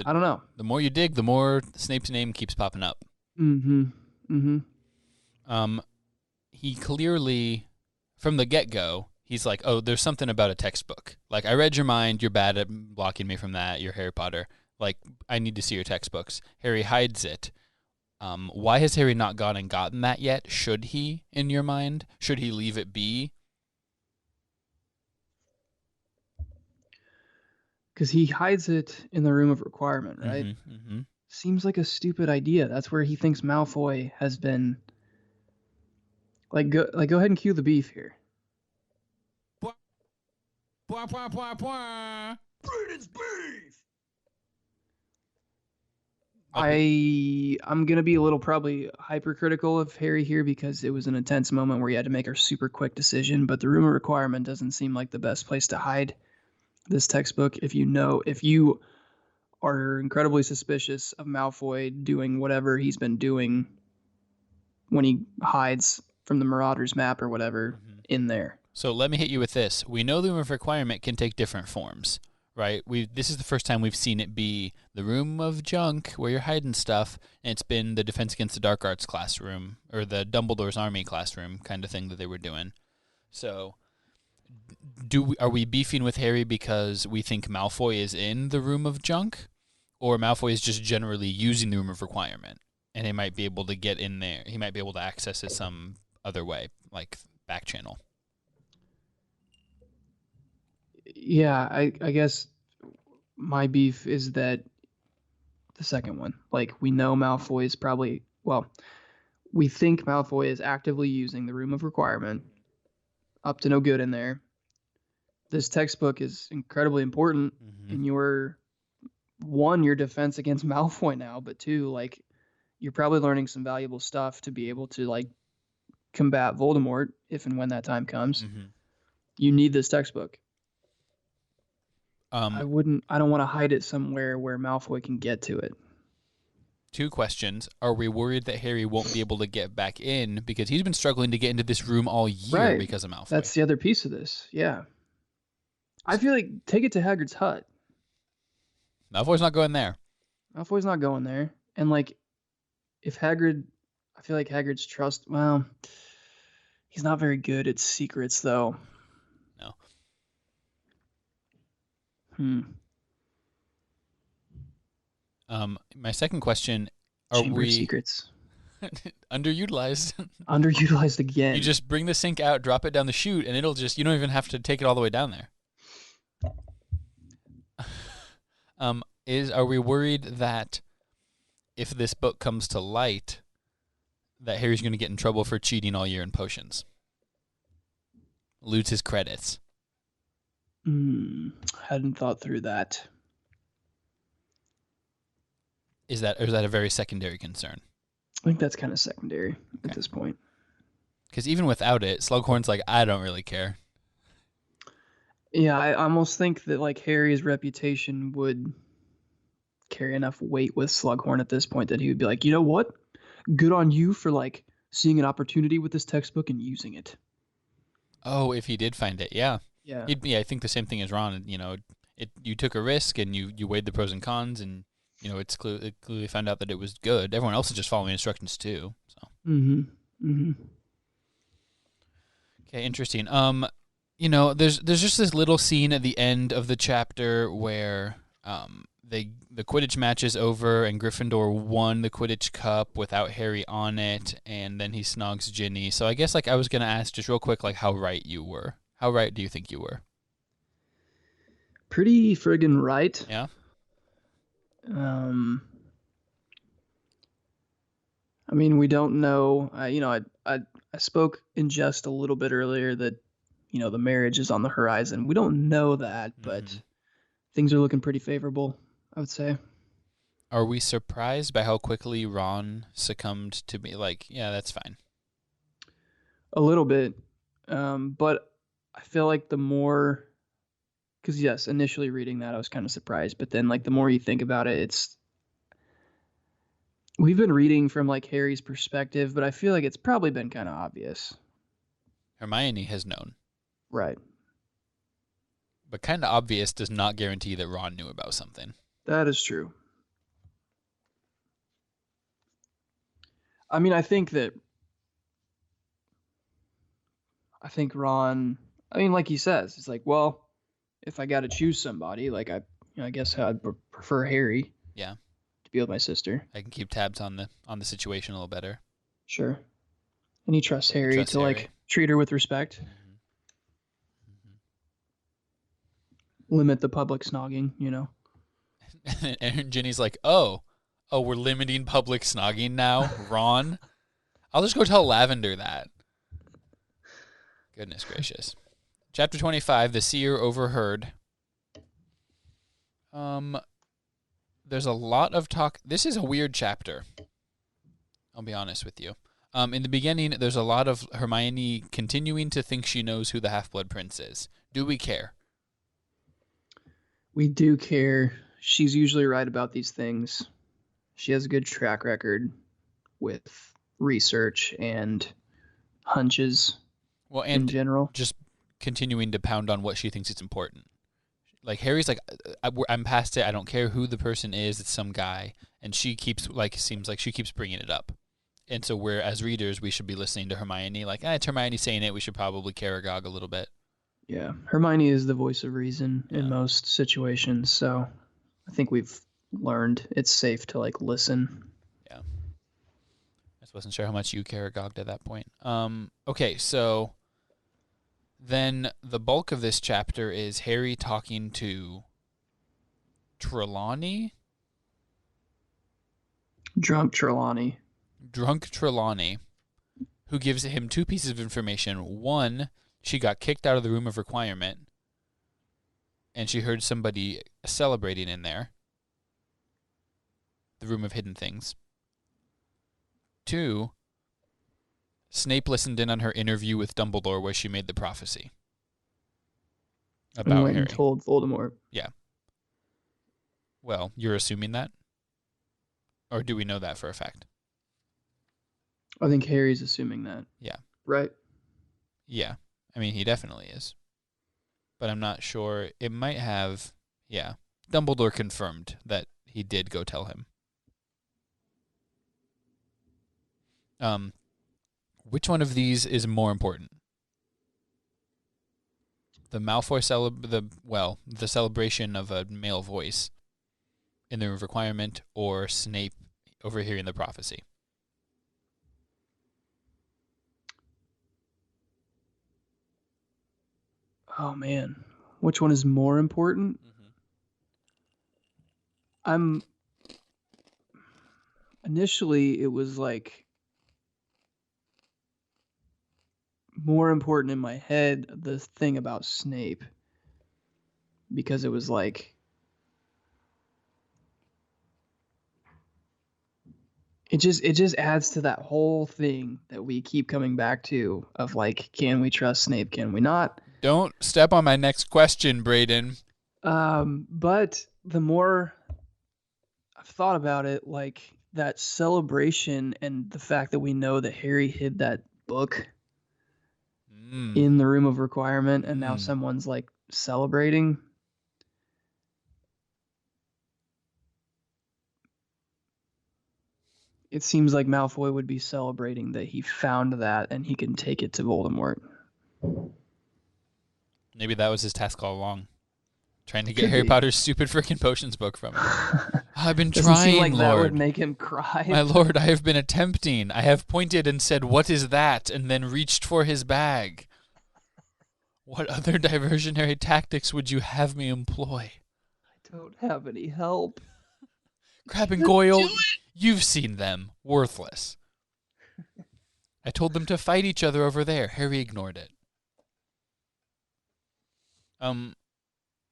I don't know. The more you dig, the more Snape's name keeps popping up. Mm-hmm. Mm-hmm. He clearly, from the get-go, he's like, oh, there's something about a textbook. Like, I read your mind. You're bad at blocking me from that. You're Harry Potter. Like, I need to see your textbooks. Harry hides it. Why has Harry not gone and gotten that yet? Should he, in your mind? Should he leave it be? Because he hides it in the room of requirement, right? Mm-hmm, mm-hmm. Seems like a stupid idea. That's where he thinks Malfoy has been. Like, go ahead and cue the beef here. Braden's beef! I'm gonna be a little probably hypercritical of Harry here because it was an intense moment where he had to make a super quick decision. But the room of requirement doesn't seem like the best place to hide this textbook. If you are incredibly suspicious of Malfoy doing whatever he's been doing when he hides from the Marauders map or whatever in there. So let me hit you with this. We know the room of requirement can take different forms, right? This is the first time we've seen it be the room of junk where you're hiding stuff, and it's been the Defense Against the Dark Arts classroom or the Dumbledore's Army classroom kind of thing that they were doing. So are we beefing with Harry because we think Malfoy is in the room of junk, or Malfoy is just generally using the room of requirement and he might be able to get in there? He might be able to access it some other way, like back channel. Yeah, I guess my beef is that the second one. Like, we know Malfoy is probably, well, we think Malfoy is actively using the room of requirement, up to no good in there. This textbook is incredibly important in your defense against Malfoy now, but two, like, you're probably learning some valuable stuff to be able to, like, combat Voldemort if and when that time comes. You need this textbook. I don't want to hide it somewhere where Malfoy can get to it. Two questions. Are we worried that Harry won't be able to get back in because he's been struggling to get into this room all year because of Malfoy? That's the other piece of this. Yeah. I feel like take it to Hagrid's hut. Malfoy's not going there. Malfoy's not going there. And like, if Hagrid, I feel like Hagrid's well, he's not very good at secrets though. No. My second question, are Chamber we secrets? underutilized? Underutilized again. You just bring the sink out, drop it down the chute, and it'll just, you don't even have to take it all the way down there. Are we worried that if this book comes to light, that Harry's going to get in trouble for cheating all year in potions? Lose his credits. Hadn't thought through that. Is that a very secondary concern? I think that's kind of secondary at this point. Because even without it, Slughorn's like, I don't really care. Yeah, I almost think that like Harry's reputation would carry enough weight with Slughorn at this point that he would be like, you know what? Good on you for like seeing an opportunity with this textbook and using it. Oh, if he did find it, yeah. Yeah. I think the same thing as Ron. You know, you took a risk and you weighed the pros and cons, and you know it clearly found out that it was good. Everyone else is just following instructions too. So. Okay, interesting. You know, there's just this little scene at the end of the chapter where the Quidditch match is over and Gryffindor won the Quidditch Cup without Harry on it, and then he snogs Ginny. So I guess like I was gonna ask just real quick like how right you were. How right do you think you were? Pretty friggin' right. Yeah. I mean, we don't know. I spoke in jest a little bit earlier that, you know, the marriage is on the horizon. We don't know that, but things are looking pretty favorable, I would say. Are we surprised by how quickly Ron succumbed to be like, yeah, that's fine? A little bit. But I feel like the more, because yes, initially reading that, I was kind of surprised, but then like the more you think about it, we've been reading from like Harry's perspective, but I feel like it's probably been kind of obvious. Hermione has known. Right. But kind of obvious does not guarantee that Ron knew about something. That is true. I mean, I think Ron, I mean, like he says, it's like, well, if I got to choose somebody, like I guess I'd prefer Harry. Yeah. To be with my sister. I can keep tabs on the situation a little better. Sure. And he trusts Harry to like treat her with respect. Limit the public snogging, you know. And Ginny's like, oh, we're limiting public snogging now, Ron. I'll just go tell Lavender that. Goodness gracious. Chapter 25, The Seer Overheard. There's a lot of talk. This is a weird chapter. I'll be honest with you. In the beginning, there's a lot of Hermione continuing to think she knows who the Half-Blood Prince is. Do we care? We do care. She's usually right about these things. She has a good track record with research and hunches in general. Just continuing to pound on what she thinks is important. Like Harry's like, I'm past it. I don't care who the person is. It's some guy, and she keeps seems like she keeps bringing it up. And so we're as readers, we should be listening to Hermione. Like, it's Hermione saying it. We should probably Caragog a little bit. Yeah, Hermione is the voice of reason in most situations. So I think we've learned it's safe to like listen. Yeah. I just wasn't sure how much you Caragogged at that point. Okay, so then the bulk of this chapter is Harry talking to Trelawney? Drunk Trelawney, who gives him two pieces of information. One, she got kicked out of the room of requirement, and she heard somebody celebrating in there. The room of hidden things. Two, Snape listened in on her interview with Dumbledore where she made the prophecy about and went Harry. And told Voldemort. Yeah. Well, you're assuming that? Or do we know that for a fact? I think Harry's assuming that. Yeah. Right? Yeah. I mean, he definitely is. But I'm not sure. It might have... Yeah. Dumbledore confirmed that he did go tell him. Which one of these is more important? The Malfoy the celebration of a male voice in the room of requirement, or Snape overhearing the prophecy? Oh man, which one is more important? I'm initially it was like more important in my head the thing about Snape because it was like it just adds to that whole thing that we keep coming back to of like, can we trust Snape, can we not? Don't step on my next question, Braden. But the more I've thought about it, like that celebration and the fact that we know that Harry hid that book in the room of requirement and now someone's like celebrating. It seems like Malfoy would be celebrating that he found that and he can take it to Voldemort. Maybe that was his task all along. Trying to get Could Harry be. Potter's stupid freaking potions book from him. I've been Doesn't trying, seem like Lord. that would make him cry. My lord, I have been attempting. I have pointed and said, "What is that?" and then reached for his bag. What other diversionary tactics would you have me employ? I don't have any help. Crab and Goyle, you've seen them. Worthless. I told them to fight each other over there. Harry ignored it.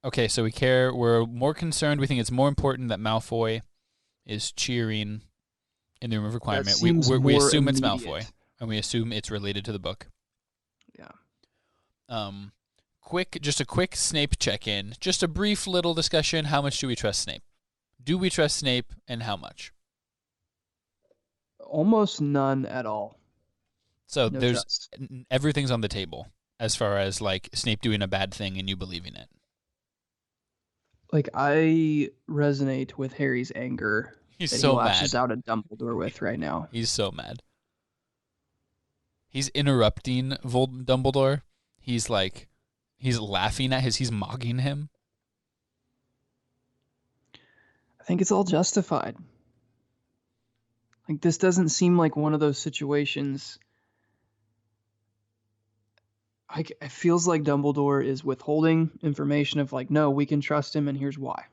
Okay, so we care. We're more concerned. We think it's more important that Malfoy is cheering in the room of requirement. We assume it's Malfoy, and we assume it's related to the book. Yeah. Just a quick Snape check-in. Just a brief little discussion. How much do we trust Snape? Do we trust Snape, and how much? Almost none at all. So No there's trust. everything's on the table as far as like Snape doing a bad thing and you believing it. Like, I resonate with Harry's anger He's that so he lashes mad. out at Dumbledore with right now. He's so mad. He's interrupting Dumbledore. He's laughing at he's mocking him. I think it's all justified. Like, this doesn't seem like one of those situations. Like, it feels like Dumbledore is withholding information of like, no, we can trust him, and here's why,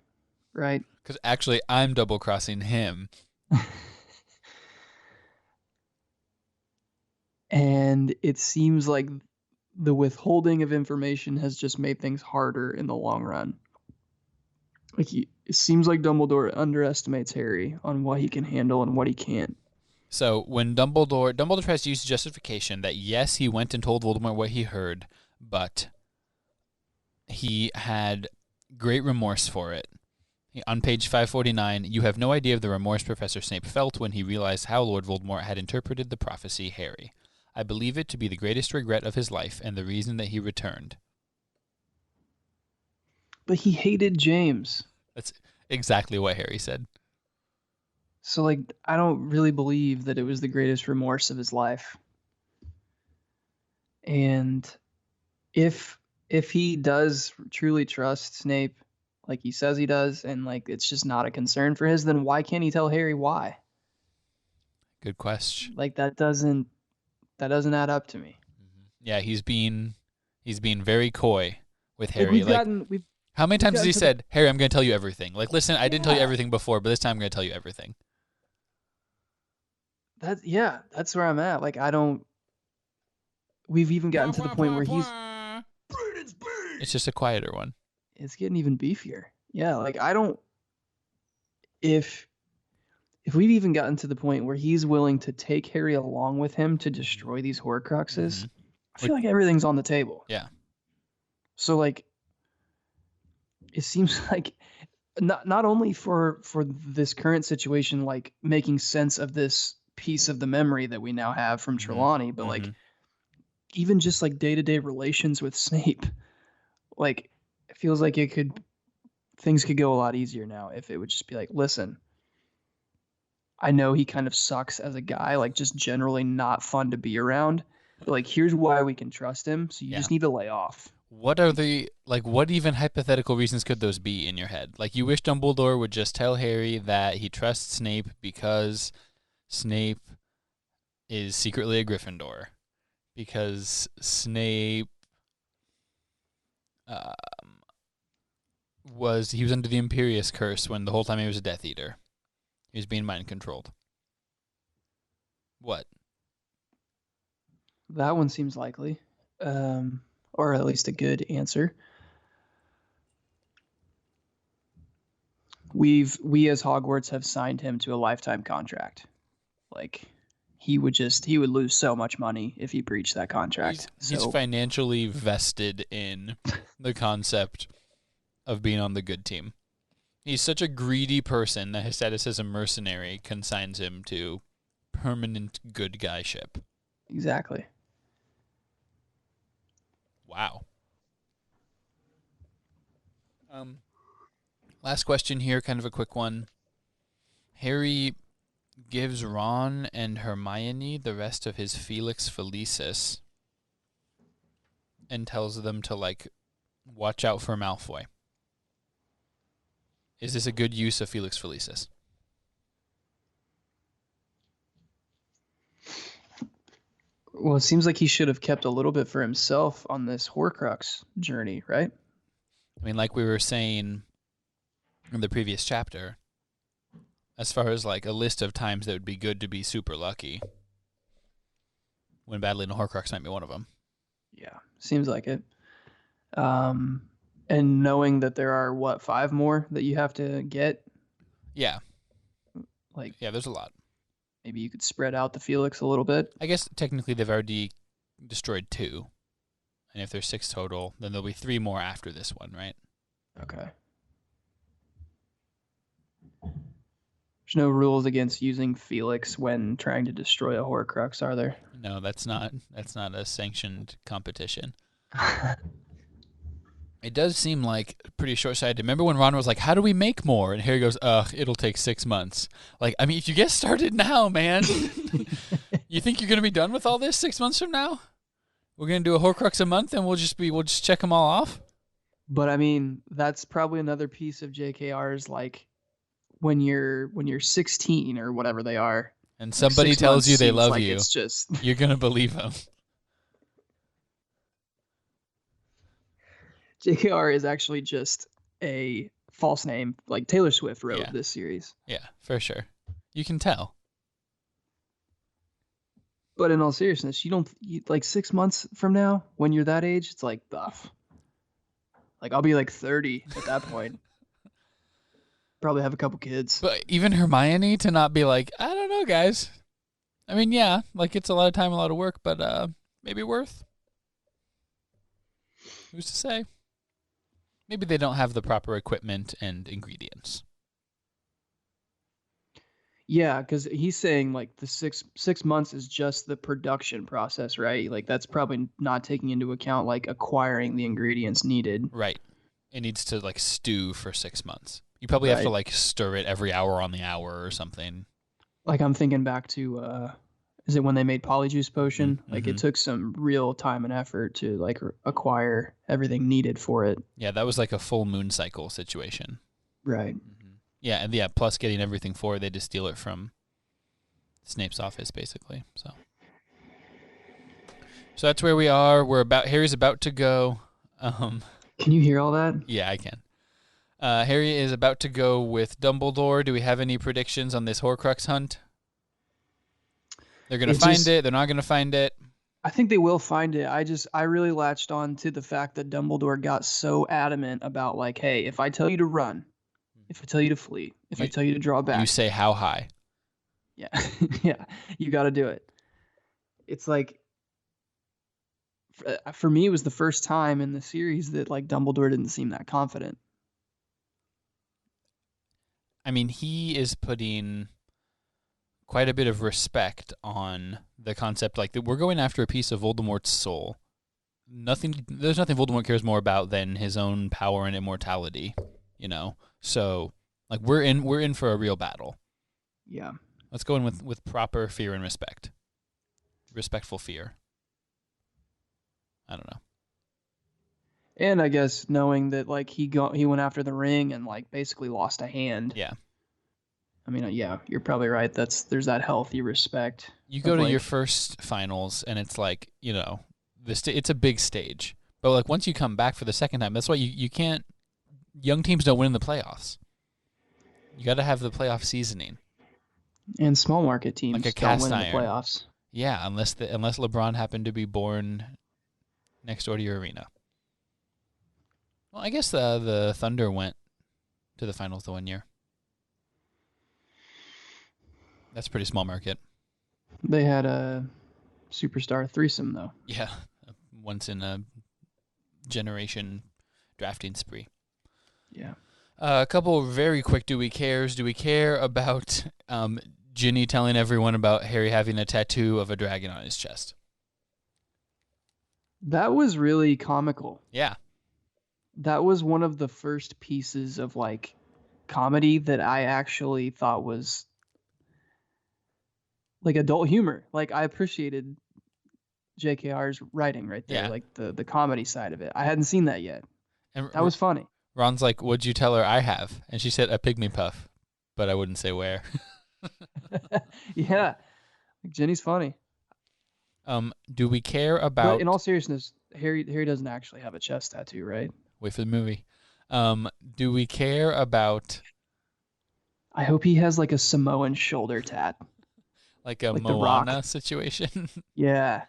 right? Because actually, I'm double-crossing him. And it seems like the withholding of information has just made things harder in the long run. Like, it seems like Dumbledore underestimates Harry on what he can handle and what he can't. So when Dumbledore tries to use justification that yes, he went and told Voldemort what he heard, but he had great remorse for it. On page 549, you have no idea of the remorse Professor Snape felt when he realized how Lord Voldemort had interpreted the prophecy, Harry. I believe it to be the greatest regret of his life and the reason that he returned. But he hated James. That's exactly what Harry said. So, like, I don't really believe that it was the greatest remorse of his life. And if he does truly trust Snape, like he says he does, and like it's just not a concern for his, then why can't he tell Harry why? Good question. Like, that doesn't add up to me. Yeah, he's being very coy with Harry. How many times has he said, Harry, I'm going to tell you everything? Like, listen, I didn't tell you everything before, but this time I'm going to tell you everything. That's where I'm at. Like, we've even gotten to the point where he's... It's just a quieter one. It's getting even beefier. Yeah, like, I don't... If we've even gotten to the point where he's willing to take Harry along with him to destroy these Horcruxes, I feel like everything's on the table. Yeah. So, like, it seems like not only for this current situation, like making sense of this piece of the memory that we now have from Trelawney, but like even just like day-to-day relations with Snape, like it feels like things could go a lot easier now if it would just be like, listen, I know he kind of sucks as a guy, like just generally not fun to be around, but like here's why we can trust him, so you just need to lay off. What even hypothetical reasons could those be in your head? Like, you wish Dumbledore would just tell Harry that he trusts Snape because Snape is secretly a Gryffindor. Because Snape he was under the Imperious curse when the whole time he was a Death Eater. He was being mind controlled. What? That one seems likely, or at least a good answer. We as Hogwarts have signed him to a lifetime contract. Like, he would lose so much money if he breached that contract. He's financially vested in the concept of being on the good team. He's such a greedy person that his status as a mercenary consigns him to permanent good guyship. Exactly. Wow. Last question here, kind of a quick one. Harry gives Ron and Hermione the rest of his Felix Felicis and tells them to, like, watch out for Malfoy. Is this a good use of Felix Felicis? Well, it seems like he should have kept a little bit for himself on this Horcrux journey, right? I mean, like we were saying in the previous chapter, as far as like a list of times that would be good to be super lucky, when battling a Horcrux might be one of them. Yeah, seems like it. And knowing that there are, 5 more that you have to get? Yeah. Like, yeah, there's a lot. Maybe you could spread out the Felix a little bit. I guess technically they've already destroyed 2. And if there's 6 total, then there'll be 3 more after this one, right? Okay. There's no rules against using Felix when trying to destroy a Horcrux, are there? No, that's not a sanctioned competition. It does seem like pretty short-sighted. Remember when Ron was like, how do we make more? And Harry goes, it'll take 6 months. Like, I mean, if you get started now, man, you think you're going to be done with all this 6 months from now? We're going to do a Horcrux a month and we'll just check them all off? But, I mean, that's probably another piece of JKR's, like, when you're 16 or whatever they are. And somebody tells you they love like you, it's just... you're going to believe them. JKR is actually just a false name. Like Taylor Swift wrote this series. Yeah, for sure. You can tell. But in all seriousness, like 6 months from now, when you're that age, it's like, buff. Like, I'll be like 30 at that point. Probably have a couple kids. But even Hermione to not be like, I don't know, guys. I mean, yeah, like it's a lot of time, a lot of work, but maybe worth. Who's to say? Maybe they don't have the proper equipment and ingredients. Yeah, because he's saying like the six months is just the production process, right? Like that's probably not taking into account like acquiring the ingredients needed. Right. It needs to like stew for 6 months. You probably have to like stir it every hour on the hour or something. Like I'm thinking back to is it when they made Polyjuice Potion? Mm-hmm. Like it took some real time and effort to like acquire everything needed for it. Yeah, that was like a full moon cycle situation. Right. Mm-hmm. Yeah, and plus getting everything for it, they just steal it from Snape's office basically. So that's where we are. Harry's about to go. Can you hear all that? Yeah, I can. Harry is about to go with Dumbledore. Do we have any predictions on this Horcrux hunt? They're going to find it. They're not going to find it. I think they will find it. I really latched on to the fact that Dumbledore got so adamant about like, hey, if I tell you to run, if I tell you to flee, if I tell you to draw back. You say how high. Yeah. Yeah. You got to do it. It's like, for me, it was the first time in the series that like Dumbledore didn't seem that confident. I mean, he is putting quite a bit of respect on the concept, like that we're going after a piece of Voldemort's soul. There's nothing Voldemort cares more about than his own power and immortality, you know. So, like we're in for a real battle. Yeah. Let's go in with proper fear and respect. Respectful fear. I don't know. And I guess knowing that like he went after the ring and like basically lost a hand. Yeah. I mean, yeah, you're probably right. There's that healthy respect. You go to your first finals, and it's like, you know, it's a big stage. But like once you come back for the second time, that's why you can't young teams don't win in the playoffs. You got to have the playoff seasoning. And small market teams Like a don't cast win in iron. the playoffs. Yeah, unless LeBron happened to be born next door to your arena. Well, I guess the Thunder went to the finals the one year. That's pretty small market. They had a superstar threesome, though. Yeah, once in a generation drafting spree. Yeah. A couple of very quick do we cares. Do we care about Ginny telling everyone about Harry having a tattoo of a dragon on his chest? That was really comical. Yeah. That was one of the first pieces of like comedy that I actually thought was like adult humor. Like I appreciated JKR's writing right there, Yeah. like the comedy side of it. I hadn't seen that yet. And That was funny. Ron's like, "What'd you tell her I have?" And she said, "A pygmy puff," but I wouldn't say where. Yeah. Like, Jenny's funny. Do we care about? But in all seriousness, Harry doesn't actually have a chest tattoo, right? Wait for the movie. Do we care about I hope he has like a Samoan shoulder tat. like a Like The Rock. Moana situation? Yeah.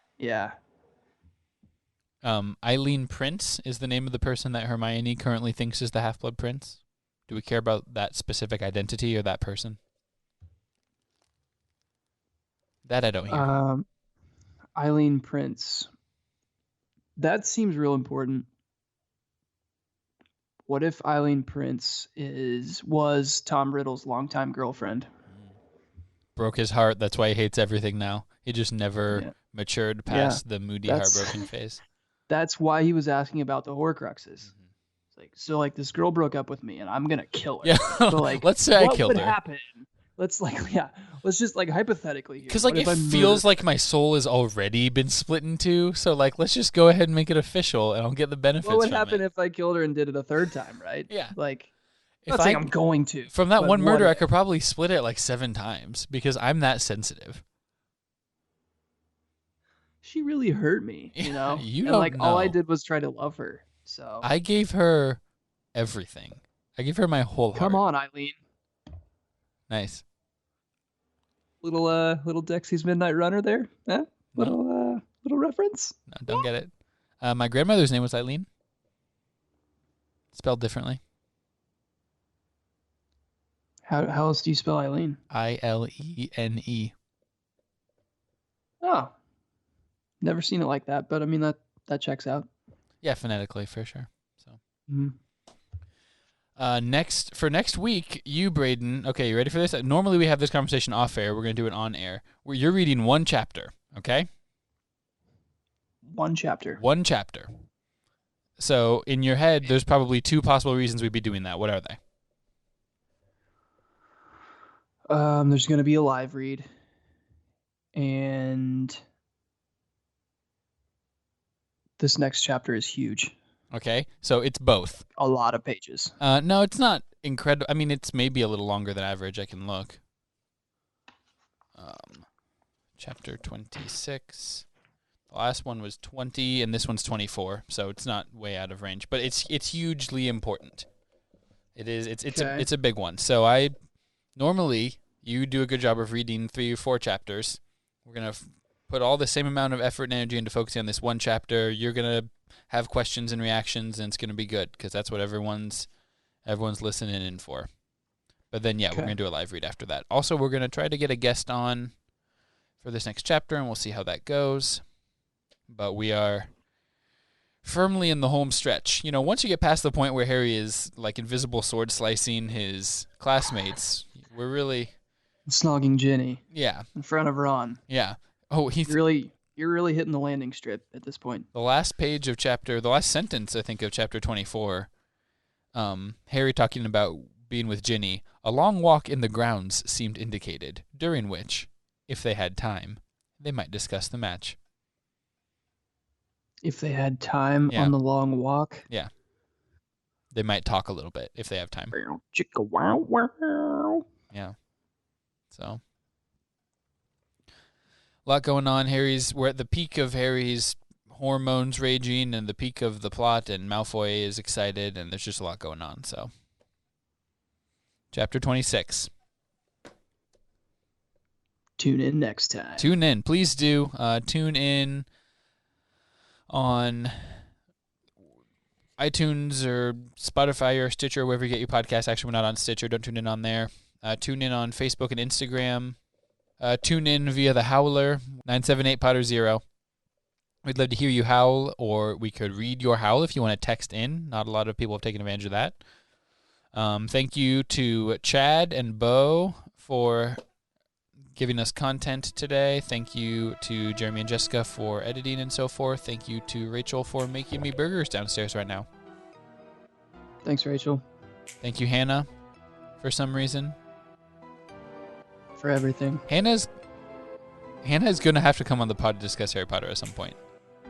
Eileen Prince is the name of the person that Hermione currently thinks is the Half-Blood Prince. Do we care about that specific identity or that person? That I don't hear. Eileen Prince. That seems real important. What if Eileen Prince was Tom Riddle's longtime girlfriend? Broke his heart. That's why he hates everything now. He just never Yeah. matured past the moody, That's- heartbroken phase. That's why he was asking about the Horcruxes. It's like, this girl broke up with me and I'm gonna kill her. Yeah, So like, let's say I what killed would her. happen? Let's just like hypothetically here. Because like what it if I feels murdered- like my soul has already been split in two. So like, let's just go ahead and make it official, and I'll get the benefits. what would from happen it. if I killed her and did it a third time, right? Yeah. Like, If I'm not saying I'm going to. From that but one what murder, I if? could probably split it like 7 times because I'm that sensitive. She really hurt me, you Yeah, know? you and don't like all I know. did was try to love her. So I gave her everything. I gave her my whole heart. come on, Eileen. Nice. Little Dexy's Midnight Runner there. Eh? Little reference. No, don't get it. My grandmother's name was Eileen. Spelled differently. How else do you spell Eileen? Ilene. Oh. Never seen it like that, but I mean that checks out. Yeah, phonetically for sure. So. Mhm. Next week, you, Braden. Okay, you ready for this? Normally we have this conversation off air. We're gonna do it on air. Where you're reading one chapter. Okay. One chapter. One chapter. So in your head, there's probably 2 possible reasons we'd be doing that. What are they? There's gonna be a live read. And this next chapter is huge. Okay, so it's both. A lot of pages. No, it's not incredible. I mean, it's maybe a little longer than average. I can look. Chapter 26. The last one was 20, and this one's 24. So it's not way out of range, but it's hugely important. It is. It's a big one. So normally you do a good job of reading 3 or 4 chapters. We're gonna put all the same amount of effort and energy into focusing on this one chapter. You're gonna have questions and reactions, and it's gonna be good because that's what everyone's listening in for. But then, we're gonna do a live read after that. Also, we're gonna try to get a guest on for this next chapter, and we'll see how that goes. But we are firmly in the home stretch. You know, once you get past the point where Harry is like invisible sword slicing his classmates, we're really Snogging Ginny yeah. in front of Ron. Yeah. Oh, You're really hitting the landing strip at this point. the last sentence, I think, of chapter 24, Harry talking about being with Ginny. A long walk in the grounds seemed indicated, during which, if they had time, they might discuss the match. If they had time Yeah. on the long walk. Yeah. They might talk a little bit if they have time. Chicka wow wow. Yeah. So, a lot going on. We're at the peak of Harry's hormones raging and the peak of the plot, and Malfoy is excited, and there's just a lot going on. So, chapter 26. Tune in next time. Tune in. Please do. Tune in on iTunes or Spotify or Stitcher, wherever you get your podcast. Actually, we're not on Stitcher. Don't tune in on there. Tune in on Facebook and Instagram. Tune in via the Howler, 978-Potter0. We'd love to hear you howl, or we could read your howl if you want to text in. Not a lot of people have taken advantage of that. Thank you to Chad and Bo for giving us content today. Thank you to Jeremy and Jessica for editing and so forth. Thank you to Rachel for making me burgers downstairs right now. Thanks, Rachel. Thank you, Hannah, for some reason. For everything. Hannah's going to have to come on the pod to discuss Harry Potter at some point.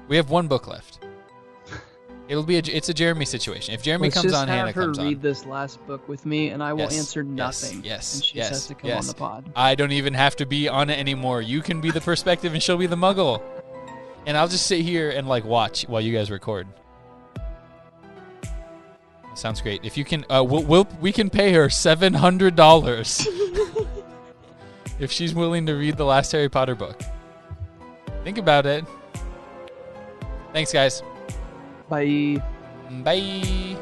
We have one book left. It's a Jeremy situation. If Jeremy comes on, Hannah comes on. Let's just have her read this last book with me, and I will answer nothing. Yes. And she has to come on the pod. I don't even have to be on it anymore. You can be the perspective, and she'll be the muggle. And I'll just sit here and watch while you guys record. Sounds great. If you can, we can pay her $700 if she's willing to read the last Harry Potter book. Think about it. Thanks, guys. Bye. Bye.